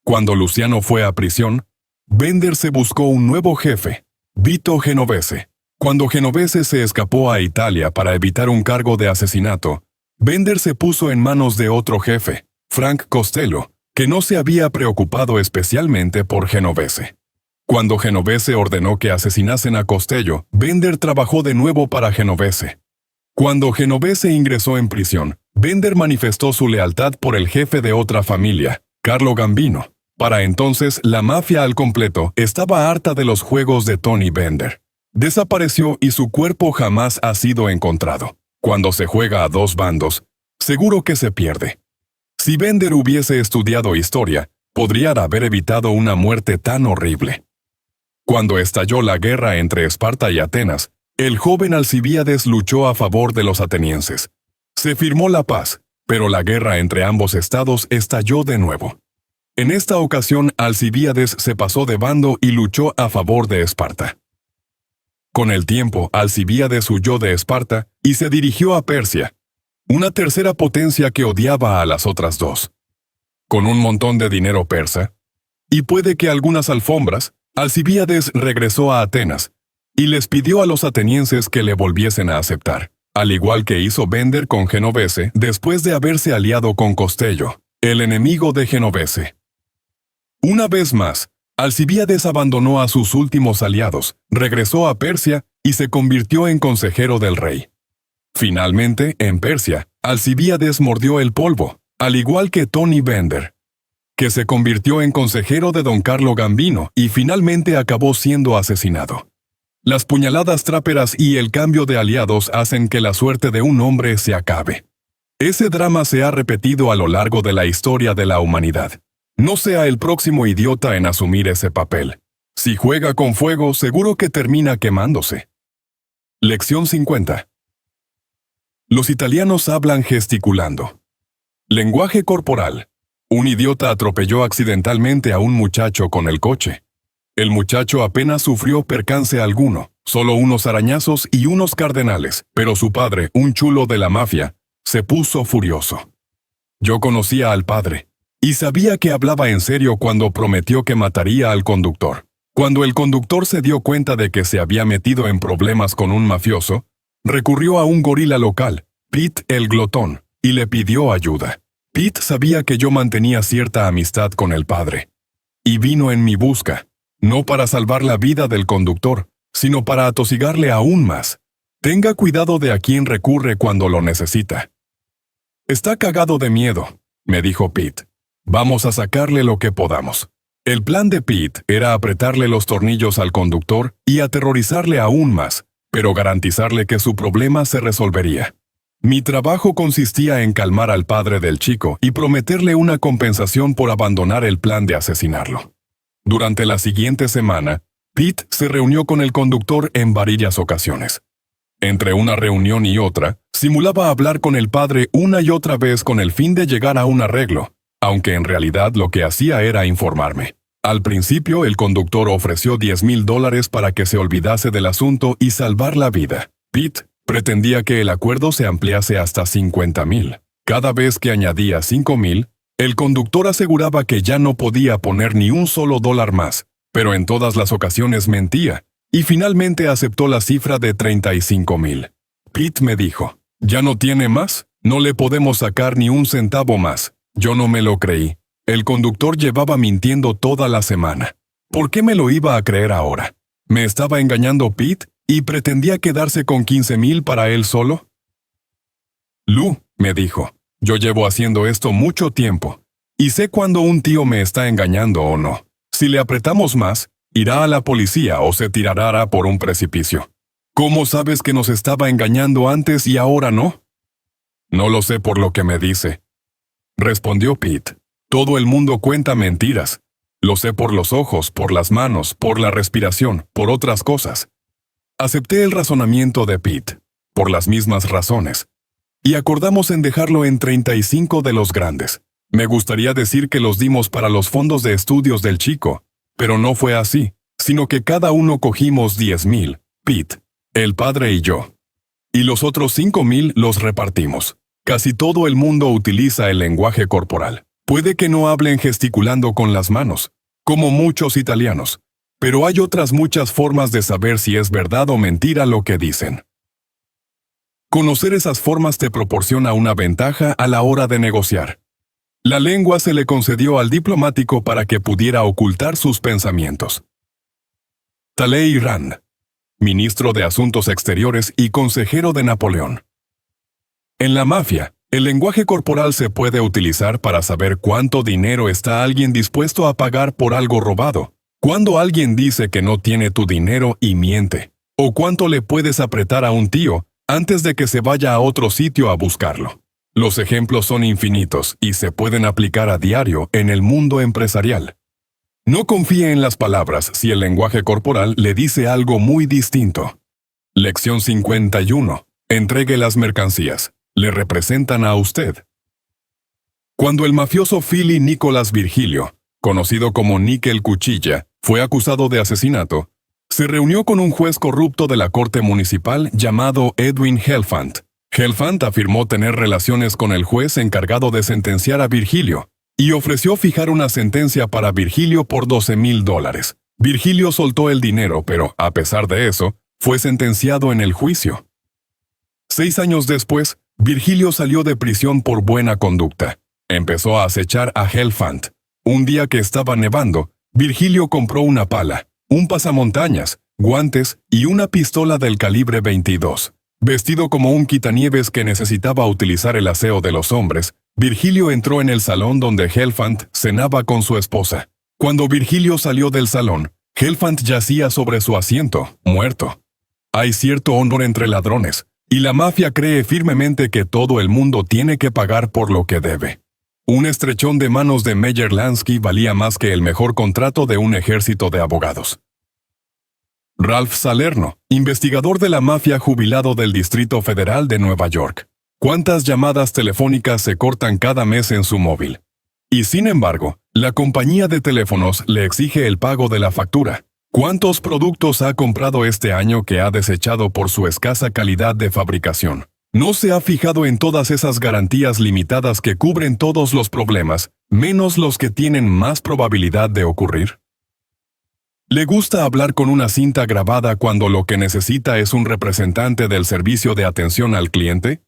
Cuando Luciano fue a prisión, Bender se buscó un nuevo jefe, Vito Genovese. Cuando Genovese se escapó a Italia para evitar un cargo de asesinato, Bender se puso en manos de otro jefe, Frank Costello, que no se había preocupado especialmente por Genovese. Cuando Genovese ordenó que asesinasen a Costello, Bender trabajó de nuevo para Genovese. Cuando Genovese ingresó en prisión, Bender manifestó su lealtad por el jefe de otra familia, Carlo Gambino. Para entonces, la mafia al completo estaba harta de los juegos de Tony Bender. Desapareció y su cuerpo jamás ha sido encontrado. Cuando se juega a dos bandos, seguro que se pierde. Si Bender hubiese estudiado historia, podría haber evitado una muerte tan horrible. Cuando estalló la guerra entre Esparta y Atenas, el joven Alcibíades luchó a favor de los atenienses. Se firmó la paz, pero la guerra entre ambos estados estalló de nuevo. En esta ocasión, Alcibíades se pasó de bando y luchó a favor de Esparta. Con el tiempo, Alcibíades huyó de Esparta y se dirigió a Persia, una tercera potencia que odiaba a las otras dos. Con un montón de dinero persa, y puede que algunas alfombras, Alcibíades regresó a Atenas, y les pidió a los atenienses que le volviesen a aceptar, al igual que hizo Bender con Genovese después de haberse aliado con Costello, el enemigo de Genovese. Una vez más, Alcibíades abandonó a sus últimos aliados, regresó a Persia y se convirtió en consejero del rey. Finalmente, en Persia, Alcibíades mordió el polvo, al igual que Tony Bender, que se convirtió en consejero de don Carlo Gambino y finalmente acabó siendo asesinado. Las puñaladas tráperas y el cambio de aliados hacen que la suerte de un hombre se acabe. Ese drama se ha repetido a lo largo de la historia de la humanidad. No sea el próximo idiota en asumir ese papel. Si juega con fuego, seguro que termina quemándose. Lección 50. Los italianos hablan gesticulando. Lenguaje corporal. Un idiota atropelló accidentalmente a un muchacho con el coche. El muchacho apenas sufrió percance alguno, solo unos arañazos y unos cardenales, pero su padre, un chulo de la mafia, se puso furioso. Yo conocía al padre, y sabía que hablaba en serio cuando prometió que mataría al conductor. Cuando el conductor se dio cuenta de que se había metido en problemas con un mafioso, recurrió a un gorila local, Pete el glotón, y le pidió ayuda. Pete sabía que yo mantenía cierta amistad con el padre, y vino en mi busca, no para salvar la vida del conductor, sino para atosigarle aún más. Tenga cuidado de a quién recurre cuando lo necesita. Está cagado de miedo, me dijo Pete. Vamos a sacarle lo que podamos. El plan de Pete era apretarle los tornillos al conductor y aterrorizarle aún más, pero garantizarle que su problema se resolvería. Mi trabajo consistía en calmar al padre del chico y prometerle una compensación por abandonar el plan de asesinarlo. Durante la siguiente semana, Pete se reunió con el conductor en varias ocasiones. Entre una reunión y otra, simulaba hablar con el padre una y otra vez con el fin de llegar a un arreglo, aunque en realidad lo que hacía era informarme. Al principio, el conductor ofreció $10,000 para que se olvidase del asunto y salvar la vida. Pete pretendía que el acuerdo se ampliase hasta $50,000. Cada vez que añadía $5,000, el conductor aseguraba que ya no podía poner ni un solo dólar más, pero en todas las ocasiones mentía, y finalmente aceptó la cifra de $35,000. Pete me dijo, ¿ya no tiene más? No le podemos sacar ni un centavo más. Yo no me lo creí. El conductor llevaba mintiendo toda la semana. ¿Por qué me lo iba a creer ahora? ¿Me estaba engañando Pete y pretendía quedarse con $15,000 para él solo? Lou, me dijo, yo llevo haciendo esto mucho tiempo, y sé cuando un tío me está engañando o no. Si le apretamos más, irá a la policía o se tirará por un precipicio. ¿Cómo sabes que nos estaba engañando antes y ahora no? No lo sé por lo que me dice, respondió Pete. Todo el mundo cuenta mentiras. Lo sé por los ojos, por las manos, por la respiración, por otras cosas. Acepté el razonamiento de Pete, por las mismas razones, y acordamos en dejarlo en 35 de los grandes. Me gustaría decir que los dimos para los fondos de estudios del chico, pero no fue así, sino que cada uno cogimos 10,000, Pete, el padre y yo. Y los otros 5,000 los repartimos. Casi todo el mundo utiliza el lenguaje corporal. Puede que no hablen gesticulando con las manos, como muchos italianos, pero hay otras muchas formas de saber si es verdad o mentira lo que dicen. Conocer esas formas te proporciona una ventaja a la hora de negociar. La lengua se le concedió al diplomático para que pudiera ocultar sus pensamientos. Talleyrand, ministro de Asuntos Exteriores y consejero de Napoleón. En la mafia, el lenguaje corporal se puede utilizar para saber cuánto dinero está alguien dispuesto a pagar por algo robado, cuando alguien dice que no tiene tu dinero y miente, o cuánto le puedes apretar a un tío antes de que se vaya a otro sitio a buscarlo. Los ejemplos son infinitos y se pueden aplicar a diario en el mundo empresarial. No confíe en las palabras si el lenguaje corporal le dice algo muy distinto. Lección 51. Entregue las mercancías. Le representan a usted. Cuando el mafioso Philly Nicholas Virgilio, conocido como Nick el Cuchilla, fue acusado de asesinato, se reunió con un juez corrupto de la corte municipal llamado Edwin Helfand. Helfand afirmó tener relaciones con el juez encargado de sentenciar a Virgilio y ofreció fijar una sentencia para Virgilio por $12,000. Virgilio soltó el dinero, pero, a pesar de eso, fue sentenciado en el juicio. 6 años después, Virgilio salió de prisión por buena conducta. Empezó a acechar a Helfand. Un día que estaba nevando, Virgilio compró una pala, un pasamontañas, guantes y una pistola del calibre 22. Vestido como un quitanieves que necesitaba utilizar el aseo de los hombres, Virgilio entró en el salón donde Helfand cenaba con su esposa. Cuando Virgilio salió del salón, Helfand yacía sobre su asiento, muerto. Hay cierto honor entre ladrones, y la mafia cree firmemente que todo el mundo tiene que pagar por lo que debe. Un estrechón de manos de Meyer Lansky valía más que el mejor contrato de un ejército de abogados. Ralph Salerno, investigador de la mafia jubilado del Distrito Federal de Nueva York. ¿Cuántas llamadas telefónicas se cortan cada mes en su móvil? Y sin embargo, la compañía de teléfonos le exige el pago de la factura. ¿Cuántos productos ha comprado este año que ha desechado por su escasa calidad de fabricación? ¿No se ha fijado en todas esas garantías limitadas que cubren todos los problemas, menos los que tienen más probabilidad de ocurrir? ¿Le gusta hablar con una cinta grabada cuando lo que necesita es un representante del servicio de atención al cliente?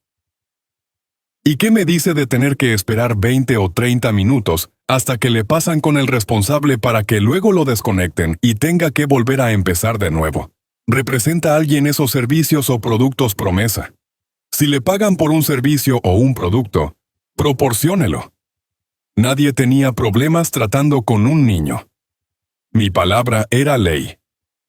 ¿Y qué me dice de tener que esperar 20 o 30 minutos hasta que le pasan con el responsable para que luego lo desconecten y tenga que volver a empezar de nuevo? ¿Representa a alguien esos servicios o productos promesa? Si le pagan por un servicio o un producto, proporciónelo. Nadie tenía problemas tratando con un niño. Mi palabra era ley.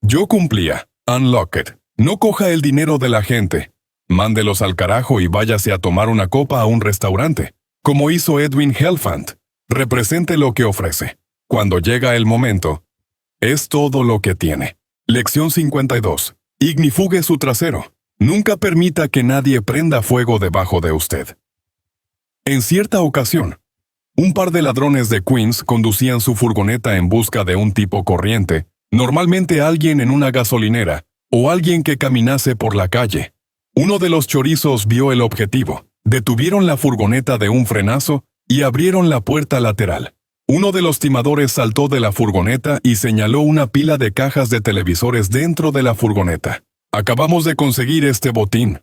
Yo cumplía. Unlock it. No coja el dinero de la gente. Mándelos al carajo y váyase a tomar una copa a un restaurante, como hizo Edwin Helfand. Represente lo que ofrece. Cuando llega el momento, es todo lo que tiene. Lección 52. Ignifugue su trasero. Nunca permita que nadie prenda fuego debajo de usted. En cierta ocasión, un par de ladrones de Queens conducían su furgoneta en busca de un tipo corriente, normalmente alguien en una gasolinera, o alguien que caminase por la calle. Uno de los chorizos vio el objetivo, detuvieron la furgoneta de un frenazo y abrieron la puerta lateral. Uno de los timadores saltó de la furgoneta y señaló una pila de cajas de televisores dentro de la furgoneta. «Acabamos de conseguir este botín»,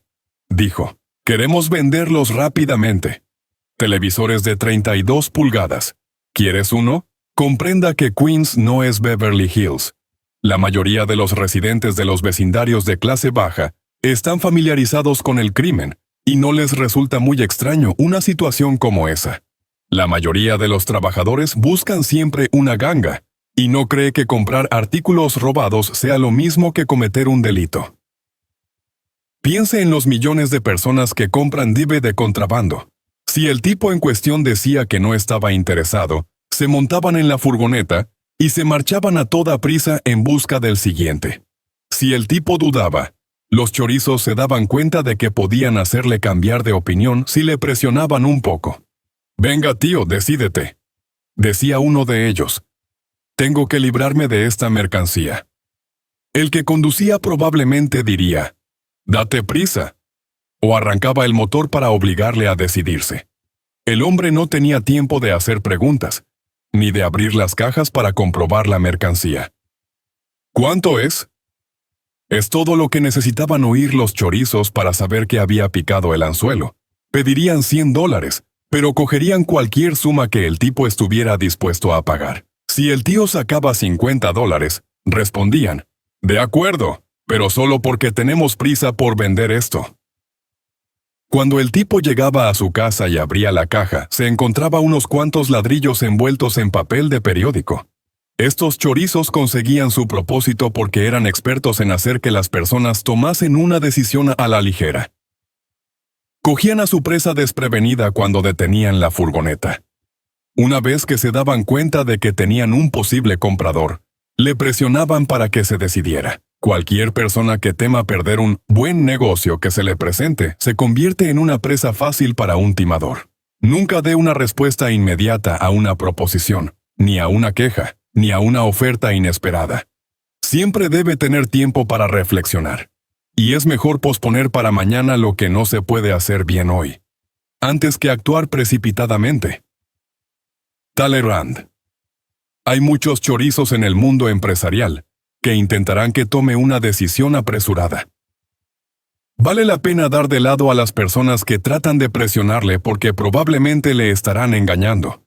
dijo. «Queremos venderlos rápidamente. Televisores de 32 pulgadas. ¿Quieres uno?» Comprenda que Queens no es Beverly Hills. La mayoría de los residentes de los vecindarios de clase baja están familiarizados con el crimen y no les resulta muy extraño una situación como esa. La mayoría de los trabajadores buscan siempre una ganga y no cree que comprar artículos robados sea lo mismo que cometer un delito. Piense en los millones de personas que compran DVD de contrabando. Si el tipo en cuestión decía que no estaba interesado, se montaban en la furgoneta y se marchaban a toda prisa en busca del siguiente. Si el tipo dudaba, los chorizos se daban cuenta de que podían hacerle cambiar de opinión si le presionaban un poco. «Venga, tío, decídete», decía uno de ellos. «Tengo que librarme de esta mercancía». El que conducía probablemente diría, «Date prisa», o arrancaba el motor para obligarle a decidirse. El hombre no tenía tiempo de hacer preguntas, ni de abrir las cajas para comprobar la mercancía. «¿Cuánto es?» Es todo lo que necesitaban oír los chorizos para saber que había picado el anzuelo. Pedirían $100, pero cogerían cualquier suma que el tipo estuviera dispuesto a pagar. Si el tío sacaba $50, respondían, «De acuerdo, pero solo porque tenemos prisa por vender esto». Cuando el tipo llegaba a su casa y abría la caja, se encontraba unos cuantos ladrillos envueltos en papel de periódico. Estos chorizos conseguían su propósito porque eran expertos en hacer que las personas tomasen una decisión a la ligera. Cogían a su presa desprevenida cuando detenían la furgoneta. Una vez que se daban cuenta de que tenían un posible comprador, le presionaban para que se decidiera. Cualquier persona que tema perder un buen negocio que se le presente se convierte en una presa fácil para un timador. Nunca dé una respuesta inmediata a una proposición, ni a una queja, ni a una oferta inesperada. Siempre debe tener tiempo para reflexionar. Y es mejor posponer para mañana lo que no se puede hacer bien hoy, antes que actuar precipitadamente. Talleyrand. Hay muchos chorizos en el mundo empresarial que intentarán que tome una decisión apresurada. Vale la pena dar de lado a las personas que tratan de presionarle porque probablemente le estarán engañando.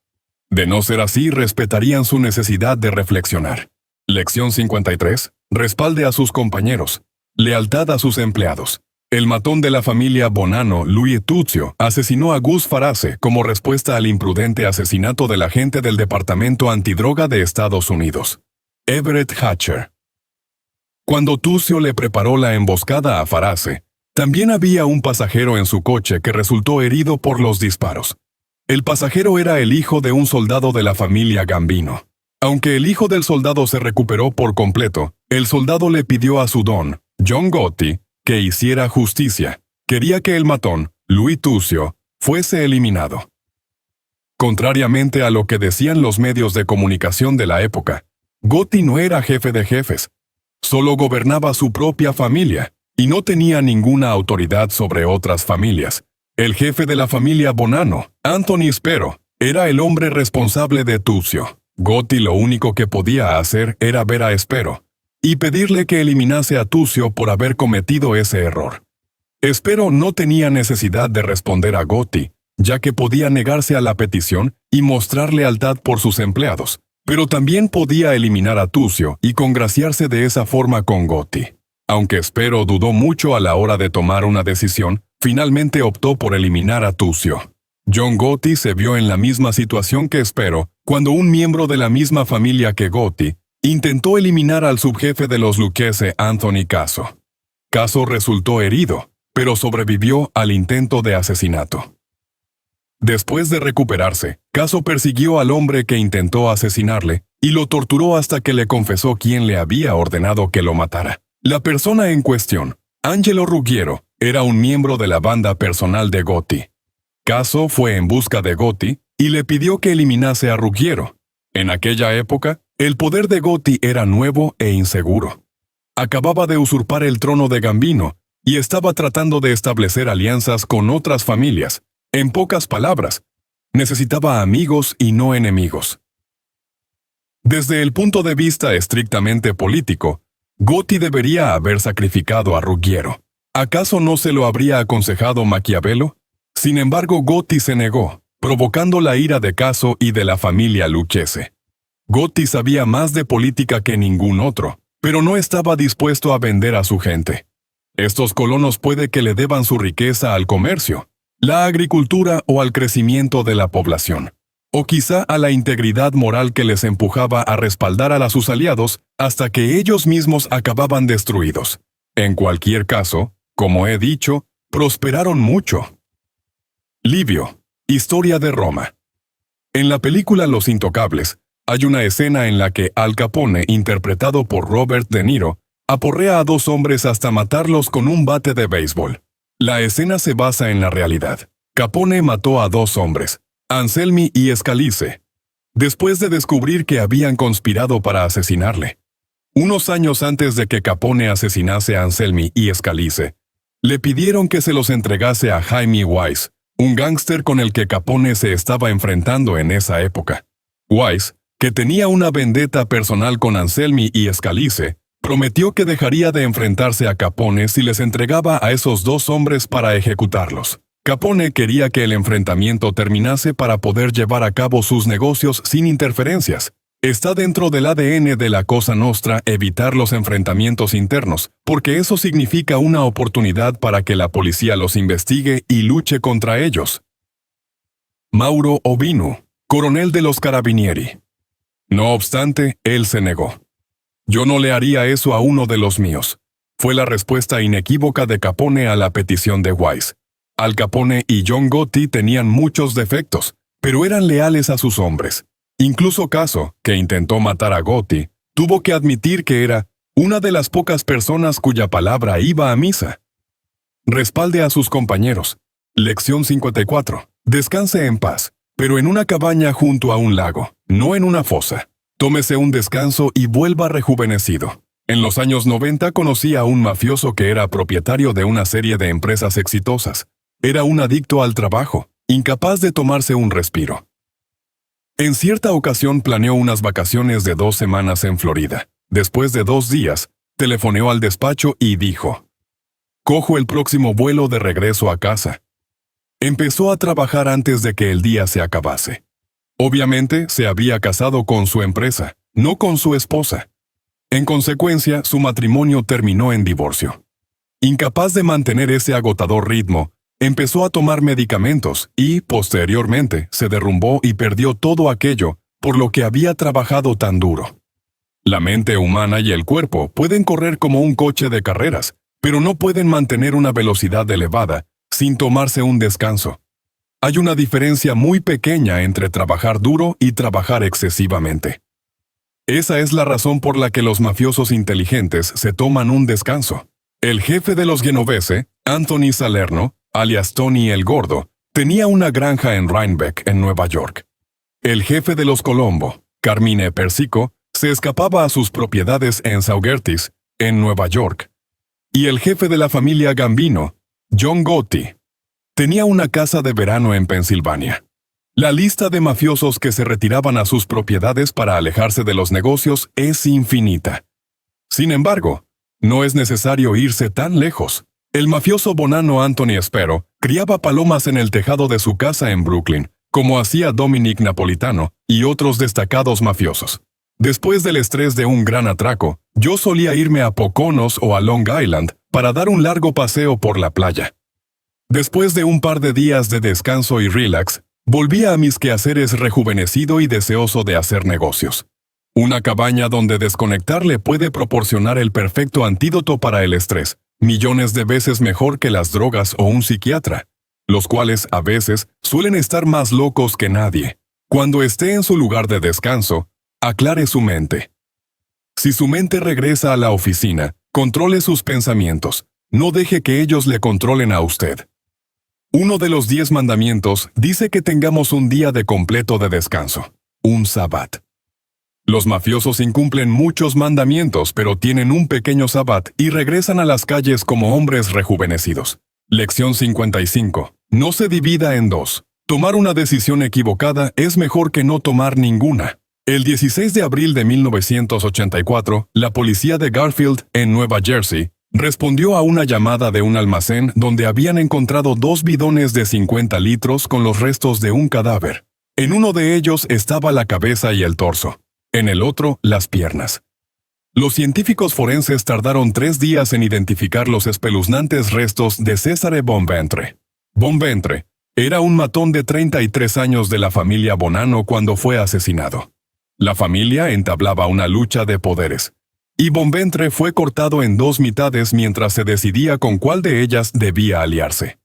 De no ser así, respetarían su necesidad de reflexionar. Lección 53. Respalde a sus compañeros. Lealtad a sus empleados. El matón de la familia Bonanno, Louis Tuzio, asesinó a Gus Farace como respuesta al imprudente asesinato del agente del Departamento Antidroga de Estados Unidos, Everett Hatcher. Cuando Tuzio le preparó la emboscada a Farace, también había un pasajero en su coche que resultó herido por los disparos. El pasajero era el hijo de un soldado de la familia Gambino. Aunque el hijo del soldado se recuperó por completo, el soldado le pidió a su don, John Gotti, que hiciera justicia. Quería que el matón, Louis Tuccio, fuese eliminado. Contrariamente a lo que decían los medios de comunicación de la época, Gotti no era jefe de jefes. Solo gobernaba su propia familia y no tenía ninguna autoridad sobre otras familias. El jefe de la familia Bonanno, Anthony Spero, era el hombre responsable de Tuccio. Gotti lo único que podía hacer era ver a Spero y pedirle que eliminase a Tuccio por haber cometido ese error. Spero no tenía necesidad de responder a Gotti, ya que podía negarse a la petición y mostrar lealtad por sus empleados, pero también podía eliminar a Tuccio y congraciarse de esa forma con Gotti. Aunque Spero dudó mucho a la hora de tomar una decisión, finalmente optó por eliminar a Tuccio. John Gotti se vio en la misma situación que Spero cuando un miembro de la misma familia que Gotti intentó eliminar al subjefe de los Lucchese, Anthony Caso. Caso resultó herido, pero sobrevivió al intento de asesinato. Después de recuperarse, Caso persiguió al hombre que intentó asesinarle y lo torturó hasta que le confesó quién le había ordenado que lo matara. La persona en cuestión, Angelo Ruggiero, era un miembro de la banda personal de Gotti. Caso fue en busca de Gotti y le pidió que eliminase a Ruggiero. En aquella época, el poder de Gotti era nuevo e inseguro. Acababa de usurpar el trono de Gambino y estaba tratando de establecer alianzas con otras familias. En pocas palabras, necesitaba amigos y no enemigos. Desde el punto de vista estrictamente político, Gotti debería haber sacrificado a Ruggiero. ¿Acaso no se lo habría aconsejado Maquiavelo? Sin embargo, Gotti se negó, provocando la ira de Caso y de la familia Lucchese. Gotti sabía más de política que ningún otro, pero no estaba dispuesto a vender a su gente. Estos colonos puede que le deban su riqueza al comercio, la agricultura o al crecimiento de la población, o quizá a la integridad moral que les empujaba a respaldar a sus aliados hasta que ellos mismos acababan destruidos. En cualquier caso, como he dicho, prosperaron mucho. Livio, Historia de Roma. En la película Los Intocables, hay una escena en la que Al Capone, interpretado por Robert De Niro, aporrea a dos hombres hasta matarlos con un bate de béisbol. La escena se basa en la realidad. Capone mató a dos hombres, Anselmi y Scalise, después de descubrir que habían conspirado para asesinarle. Unos años antes de que Capone asesinase a Anselmi y Scalise, le pidieron que se los entregase a Jaime Wise, un gángster con el que Capone se estaba enfrentando en esa época. Wise, que tenía una vendetta personal con Anselmi y Scalise, prometió que dejaría de enfrentarse a Capone si les entregaba a esos dos hombres para ejecutarlos. Capone quería que el enfrentamiento terminase para poder llevar a cabo sus negocios sin interferencias. Está dentro del ADN de la Cosa Nostra evitar los enfrentamientos internos, porque eso significa una oportunidad para que la policía los investigue y luche contra ellos. Mauro Obinu, coronel de los Carabinieri. No obstante, él se negó. «Yo no le haría eso a uno de los míos», fue la respuesta inequívoca de Capone a la petición de Wise. Al Capone y John Gotti tenían muchos defectos, pero eran leales a sus hombres. Incluso Caso, que intentó matar a Gotti, tuvo que admitir que era una de las pocas personas cuya palabra iba a misa. Respalde a sus compañeros. Lección 54. Descanse en paz, pero en una cabaña junto a un lago, no en una fosa. Tómese un descanso y vuelva rejuvenecido. En los años 90 conocí a un mafioso que era propietario de una serie de empresas exitosas. Era un adicto al trabajo, incapaz de tomarse un respiro. En cierta ocasión planeó unas vacaciones de 2 semanas en Florida. Después de 2 días, telefoneó al despacho y dijo: «Cojo el próximo vuelo de regreso a casa». Empezó a trabajar antes de que el día se acabase. Obviamente, se había casado con su empresa, no con su esposa. En consecuencia, su matrimonio terminó en divorcio. Incapaz de mantener ese agotador ritmo, empezó a tomar medicamentos y, posteriormente, se derrumbó y perdió todo aquello por lo que había trabajado tan duro. La mente humana y el cuerpo pueden correr como un coche de carreras, pero no pueden mantener una velocidad elevada sin tomarse un descanso. Hay una diferencia muy pequeña entre trabajar duro y trabajar excesivamente. Esa es la razón por la que los mafiosos inteligentes se toman un descanso. El jefe de los Genovese, Anthony Salerno, alias Tony el Gordo, tenía una granja en Rhinebeck, en Nueva York. El jefe de los Colombo, Carmine Persico, se escapaba a sus propiedades en Saugerties, en Nueva York. Y el jefe de la familia Gambino, John Gotti, tenía una casa de verano en Pensilvania. La lista de mafiosos que se retiraban a sus propiedades para alejarse de los negocios es infinita. Sin embargo, no es necesario irse tan lejos. El mafioso bonano Anthony Spero criaba palomas en el tejado de su casa en Brooklyn, como hacía Dominic Napolitano y otros destacados mafiosos. Después del estrés de un gran atraco, yo solía irme a Poconos o a Long Island para dar un largo paseo por la playa. Después de un par de días de descanso y relax, volvía a mis quehaceres rejuvenecido y deseoso de hacer negocios. Una cabaña donde desconectar le puede proporcionar el perfecto antídoto para el estrés, millones de veces mejor que las drogas o un psiquiatra, los cuales a veces suelen estar más locos que nadie. Cuando esté en su lugar de descanso, aclare su mente. Si su mente regresa a la oficina, controle sus pensamientos. No deje que ellos le controlen a usted. Uno de los 10 mandamientos dice que tengamos un día de completo de descanso, un sabbat. Los mafiosos incumplen muchos mandamientos, pero tienen un pequeño sabbat y regresan a las calles como hombres rejuvenecidos. Lección 55. No se divida en dos. Tomar una decisión equivocada es mejor que no tomar ninguna. El 16 de abril de 1984, la policía de Garfield, en Nueva Jersey, respondió a una llamada de un almacén donde habían encontrado 2 bidones de 50 litros con los restos de un cadáver. En uno de ellos estaba la cabeza y el torso. En el otro, las piernas. Los científicos forenses tardaron 3 días en identificar los espeluznantes restos de Cesare Bonventre. Bonventre era un matón de 33 años de la familia Bonanno cuando fue asesinado. La familia entablaba una lucha de poderes, y Bonventre fue cortado en 2 mitades mientras se decidía con cuál de ellas debía aliarse.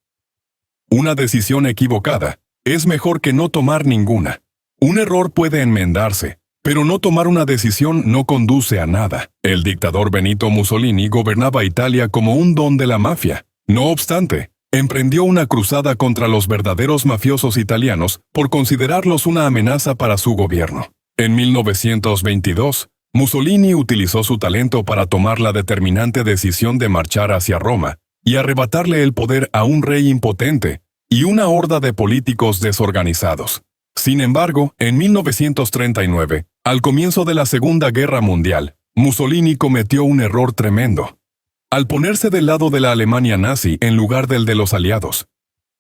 Una decisión equivocada es mejor que no tomar ninguna. Un error puede enmendarse, pero no tomar una decisión no conduce a nada. El dictador Benito Mussolini gobernaba Italia como un don de la mafia. No obstante, emprendió una cruzada contra los verdaderos mafiosos italianos por considerarlos una amenaza para su gobierno. En 1922, Mussolini utilizó su talento para tomar la determinante decisión de marchar hacia Roma y arrebatarle el poder a un rey impotente y una horda de políticos desorganizados. Sin embargo, en 1939, al comienzo de la Segunda Guerra Mundial, Mussolini cometió un error tremendo, al ponerse del lado de la Alemania nazi en lugar del de los aliados.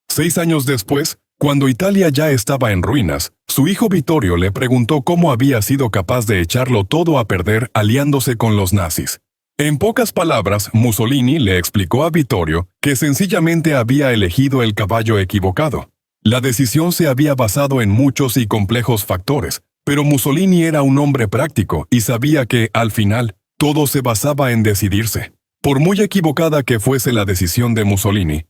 6 años después, cuando Italia ya estaba en ruinas, su hijo Vittorio le preguntó cómo había sido capaz de echarlo todo a perder aliándose con los nazis. En pocas palabras, Mussolini le explicó a Vittorio que sencillamente había elegido el caballo equivocado. La decisión se había basado en muchos y complejos factores, pero Mussolini era un hombre práctico y sabía que, al final, todo se basaba en decidirse. Por muy equivocada que fuese la decisión de Mussolini,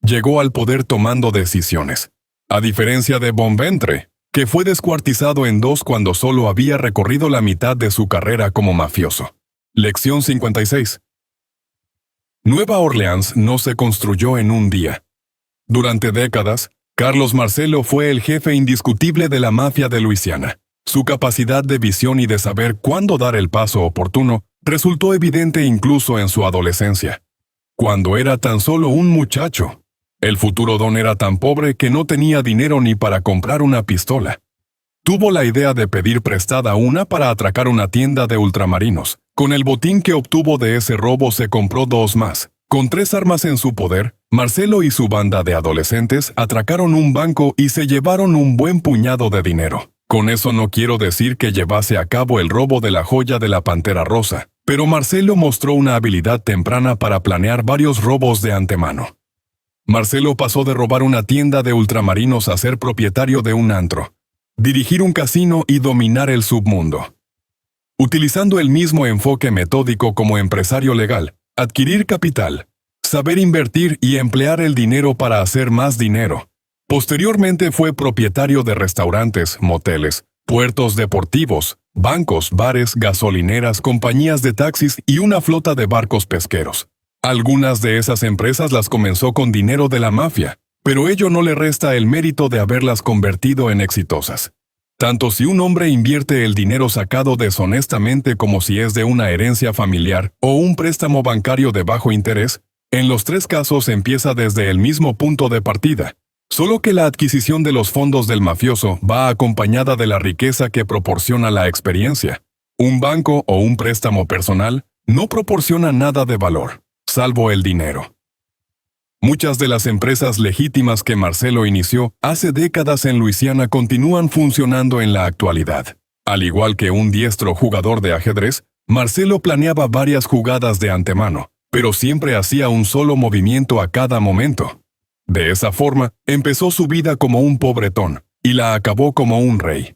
llegó al poder tomando decisiones. A diferencia de Bonventre, que fue descuartizado en 2 cuando solo había recorrido la mitad de su carrera como mafioso. Lección 56. Nueva Orleans no se construyó en un día. Durante décadas, Carlos Marcello fue el jefe indiscutible de la mafia de Luisiana. Su capacidad de visión y de saber cuándo dar el paso oportuno resultó evidente incluso en su adolescencia. Cuando era tan solo un muchacho, el futuro don era tan pobre que no tenía dinero ni para comprar una pistola. Tuvo la idea de pedir prestada una para atracar una tienda de ultramarinos. Con el botín que obtuvo de ese robo se compró 2 más. Con 3 armas en su poder, Marcello y su banda de adolescentes atracaron un banco y se llevaron un buen puñado de dinero. Con eso no quiero decir que llevase a cabo el robo de la joya de la Pantera Rosa, pero Marcello mostró una habilidad temprana para planear varios robos de antemano. Marcello pasó de robar una tienda de ultramarinos a ser propietario de un antro, dirigir un casino y dominar el submundo. Utilizando el mismo enfoque metódico como empresario legal, adquirir capital, saber invertir y emplear el dinero para hacer más dinero. Posteriormente fue propietario de restaurantes, moteles, puertos deportivos, bancos, bares, gasolineras, compañías de taxis y una flota de barcos pesqueros. Algunas de esas empresas las comenzó con dinero de la mafia, pero ello no le resta el mérito de haberlas convertido en exitosas. Tanto si un hombre invierte el dinero sacado deshonestamente como si es de una herencia familiar o un préstamo bancario de bajo interés, en los tres casos empieza desde el mismo punto de partida, solo que la adquisición de los fondos del mafioso va acompañada de la riqueza que proporciona la experiencia. Un banco o un préstamo personal no proporciona nada de valor, salvo el dinero. Muchas de las empresas legítimas que Marcelo inició hace décadas en Luisiana continúan funcionando en la actualidad. Al igual que un diestro jugador de ajedrez, Marcelo planeaba varias jugadas de antemano, pero siempre hacía un solo movimiento a cada momento. De esa forma, empezó su vida como un pobretón y la acabó como un rey.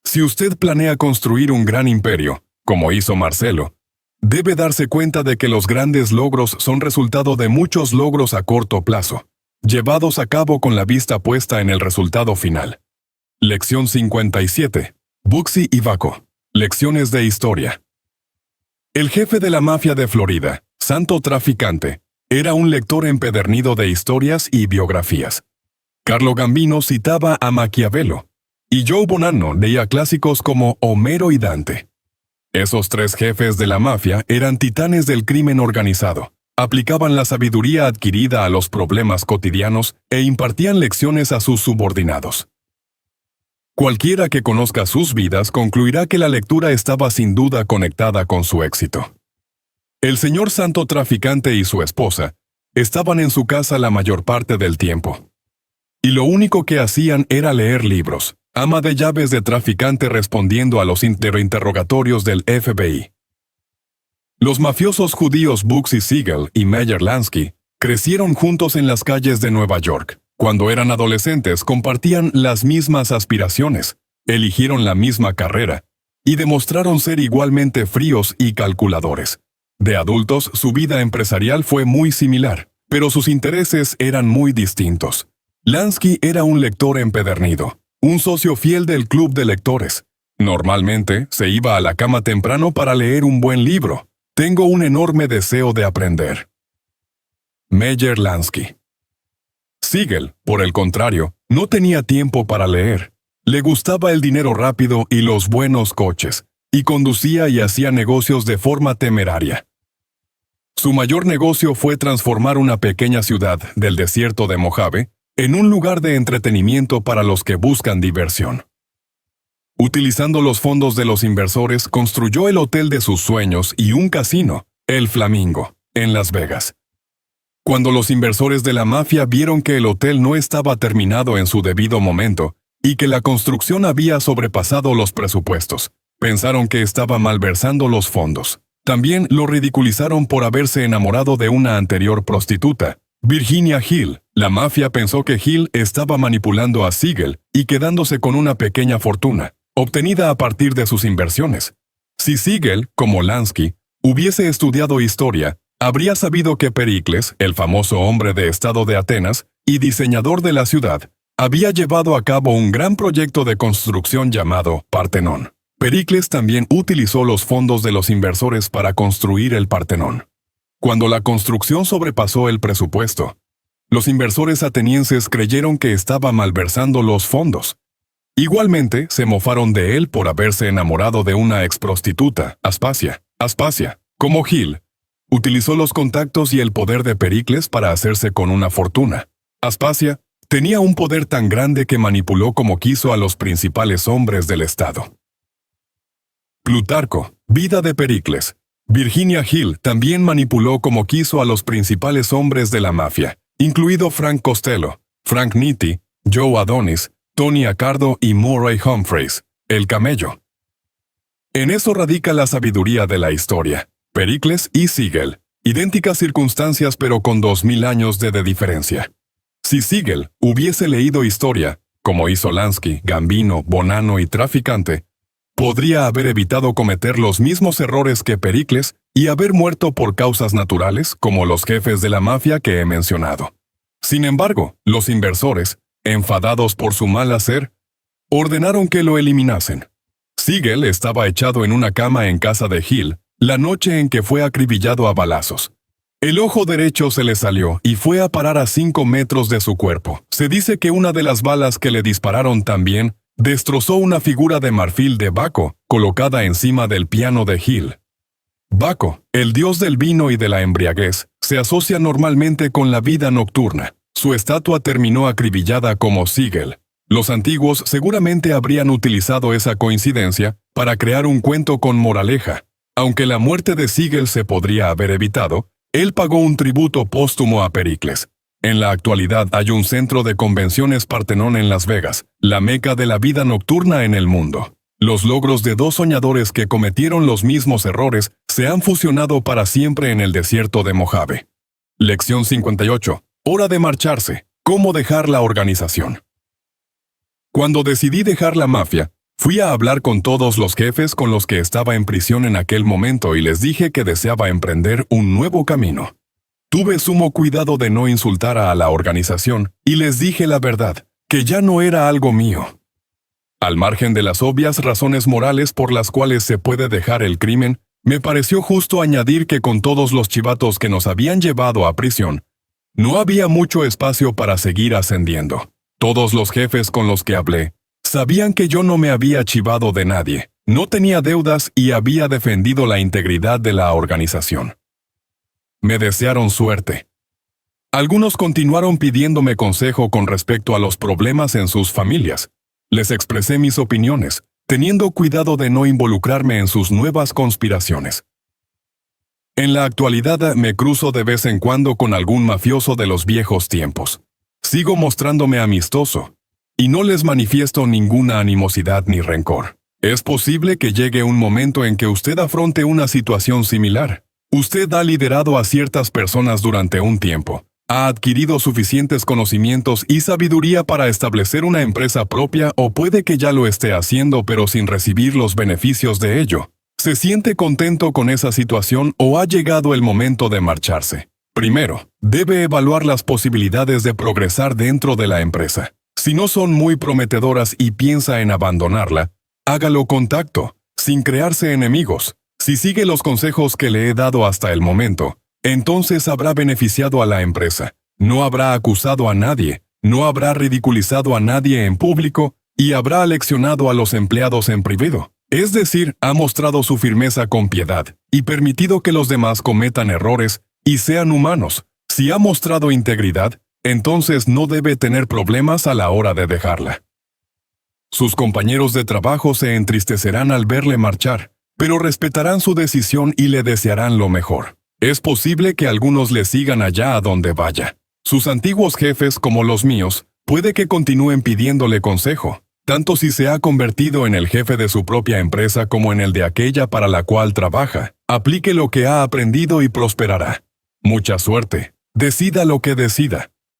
Si usted planea construir un gran imperio, como hizo Marcelo, debe darse cuenta de que los grandes logros son resultado de muchos logros a corto plazo, llevados a cabo con la vista puesta en el resultado final. Lección 57. Bugsy y Vaco. Lecciones de historia. El jefe de la mafia de Florida, santo traficante, era un lector empedernido de historias y biografías. Carlo Gambino citaba a Maquiavelo, y Joe Bonanno leía clásicos como Homero y Dante. Esos tres jefes de la mafia eran titanes del crimen organizado, aplicaban la sabiduría adquirida a los problemas cotidianos e impartían lecciones a sus subordinados. Cualquiera que conozca sus vidas concluirá que la lectura estaba sin duda conectada con su éxito. El señor santo traficante y su esposa estaban en su casa la mayor parte del tiempo. Y lo único que hacían era leer libros, ama de llaves de traficante respondiendo a los interrogatorios del FBI. Los mafiosos judíos Bugsy Siegel y Meyer Lansky crecieron juntos en las calles de Nueva York. Cuando eran adolescentes compartían las mismas aspiraciones, eligieron la misma carrera y demostraron ser igualmente fríos y calculadores. De adultos, su vida empresarial fue muy similar, pero sus intereses eran muy distintos. Lansky era un lector empedernido, un socio fiel del club de lectores. Normalmente, se iba a la cama temprano para leer un buen libro. Tengo un enorme deseo de aprender. Meyer Lansky. Siegel, por el contrario, no tenía tiempo para leer. Le gustaba el dinero rápido y los buenos coches, y conducía y hacía negocios de forma temeraria. Su mayor negocio fue transformar una pequeña ciudad del desierto de Mojave en un lugar de entretenimiento para los que buscan diversión. Utilizando los fondos de los inversores, construyó el hotel de sus sueños y un casino, el Flamingo, en Las Vegas. Cuando los inversores de la mafia vieron que el hotel no estaba terminado en su debido momento y que la construcción había sobrepasado los presupuestos, pensaron que estaba malversando los fondos. También lo ridiculizaron por haberse enamorado de una anterior prostituta, Virginia Hill. La mafia pensó que Hill estaba manipulando a Siegel y quedándose con una pequeña fortuna, obtenida a partir de sus inversiones. Si Siegel, como Lansky, hubiese estudiado historia, habría sabido que Pericles, el famoso hombre de Estado de Atenas y diseñador de la ciudad, había llevado a cabo un gran proyecto de construcción llamado Partenón. Pericles también utilizó los fondos de los inversores para construir el Partenón. Cuando la construcción sobrepasó el presupuesto, los inversores atenienses creyeron que estaba malversando los fondos. Igualmente, se mofaron de él por haberse enamorado de una exprostituta, Aspasia. Aspasia, como Hill, utilizó los contactos y el poder de Pericles para hacerse con una fortuna. Aspasia tenía un poder tan grande que manipuló como quiso a los principales hombres del Estado. Plutarco, vida de Pericles. Virginia Hill también manipuló como quiso a los principales hombres de la mafia, incluido Frank Costello, Frank Nitti, Joe Adonis, Tony Accardo y Murray Humphreys, el camello. En eso radica la sabiduría de la historia. Pericles y Siegel, idénticas circunstancias pero con 2000 años de diferencia. Si Siegel hubiese leído historia, como hizo Lansky, Gambino, Bonanno y Traficante, podría haber evitado cometer los mismos errores que Pericles y haber muerto por causas naturales como los jefes de la mafia que he mencionado. Sin embargo, los inversores, enfadados por su mal hacer, ordenaron que lo eliminasen. Siegel estaba echado en una cama en casa de Hill la noche en que fue acribillado a balazos. El ojo derecho se le salió y fue a parar a 5 metros de su cuerpo. Se dice que una de las balas que le dispararon también destrozó una figura de marfil de Baco colocada encima del piano de Hill. Baco, el dios del vino y de la embriaguez, se asocia normalmente con la vida nocturna. Su estatua terminó acribillada como Siegel. Los antiguos seguramente habrían utilizado esa coincidencia para crear un cuento con moraleja. Aunque la muerte de Siegel se podría haber evitado, él pagó un tributo póstumo a Pericles. En la actualidad hay un centro de convenciones Partenón en Las Vegas, la meca de la vida nocturna en el mundo. Los logros de dos soñadores que cometieron los mismos errores se han fusionado para siempre en el desierto de Mojave. Lección 58. Hora de marcharse. ¿Cómo dejar la organización? Cuando decidí dejar la mafia, fui a hablar con todos los jefes con los que estaba en prisión en aquel momento y les dije que deseaba emprender un nuevo camino. Tuve sumo cuidado de no insultar a la organización y les dije la verdad, que ya no era algo mío. Al margen de las obvias razones morales por las cuales se puede dejar el crimen, me pareció justo añadir que con todos los chivatos que nos habían llevado a prisión, no había mucho espacio para seguir ascendiendo. Todos los jefes con los que hablé sabían que yo no me había chivado de nadie, no tenía deudas y había defendido la integridad de la organización. Me desearon suerte. Algunos continuaron pidiéndome consejo con respecto a los problemas en sus familias. Les expresé mis opiniones, teniendo cuidado de no involucrarme en sus nuevas conspiraciones. En la actualidad me cruzo de vez en cuando con algún mafioso de los viejos tiempos. Sigo mostrándome amistoso, y no les manifiesto ninguna animosidad ni rencor. Es posible que llegue un momento en que usted afronte una situación similar. Usted ha liderado a ciertas personas durante un tiempo. Ha adquirido suficientes conocimientos y sabiduría para establecer una empresa propia o puede que ya lo esté haciendo pero sin recibir los beneficios de ello. ¿Se siente contento con esa situación o ha llegado el momento de marcharse? Primero, debe evaluar las posibilidades de progresar dentro de la empresa. Si no son muy prometedoras y piensa en abandonarla, hágalo con tacto, sin crearse enemigos. Si sigue los consejos que le he dado hasta el momento, entonces habrá beneficiado a la empresa, no habrá acusado a nadie, no habrá ridiculizado a nadie en público y habrá aleccionado a los empleados en privado. Es decir, ha mostrado su firmeza con piedad y permitido que los demás cometan errores y sean humanos. Si ha mostrado integridad, entonces no debe tener problemas a la hora de dejarla. Sus compañeros de trabajo se entristecerán al verle marchar, pero respetarán su decisión y le desearán lo mejor. Es posible que algunos le sigan allá a donde vaya. Sus antiguos jefes, como los míos, puede que continúen pidiéndole consejo, tanto si se ha convertido en el jefe de su propia empresa como en el de aquella para la cual trabaja. Aplique lo que ha aprendido y prosperará. Mucha suerte. Decida lo que decida.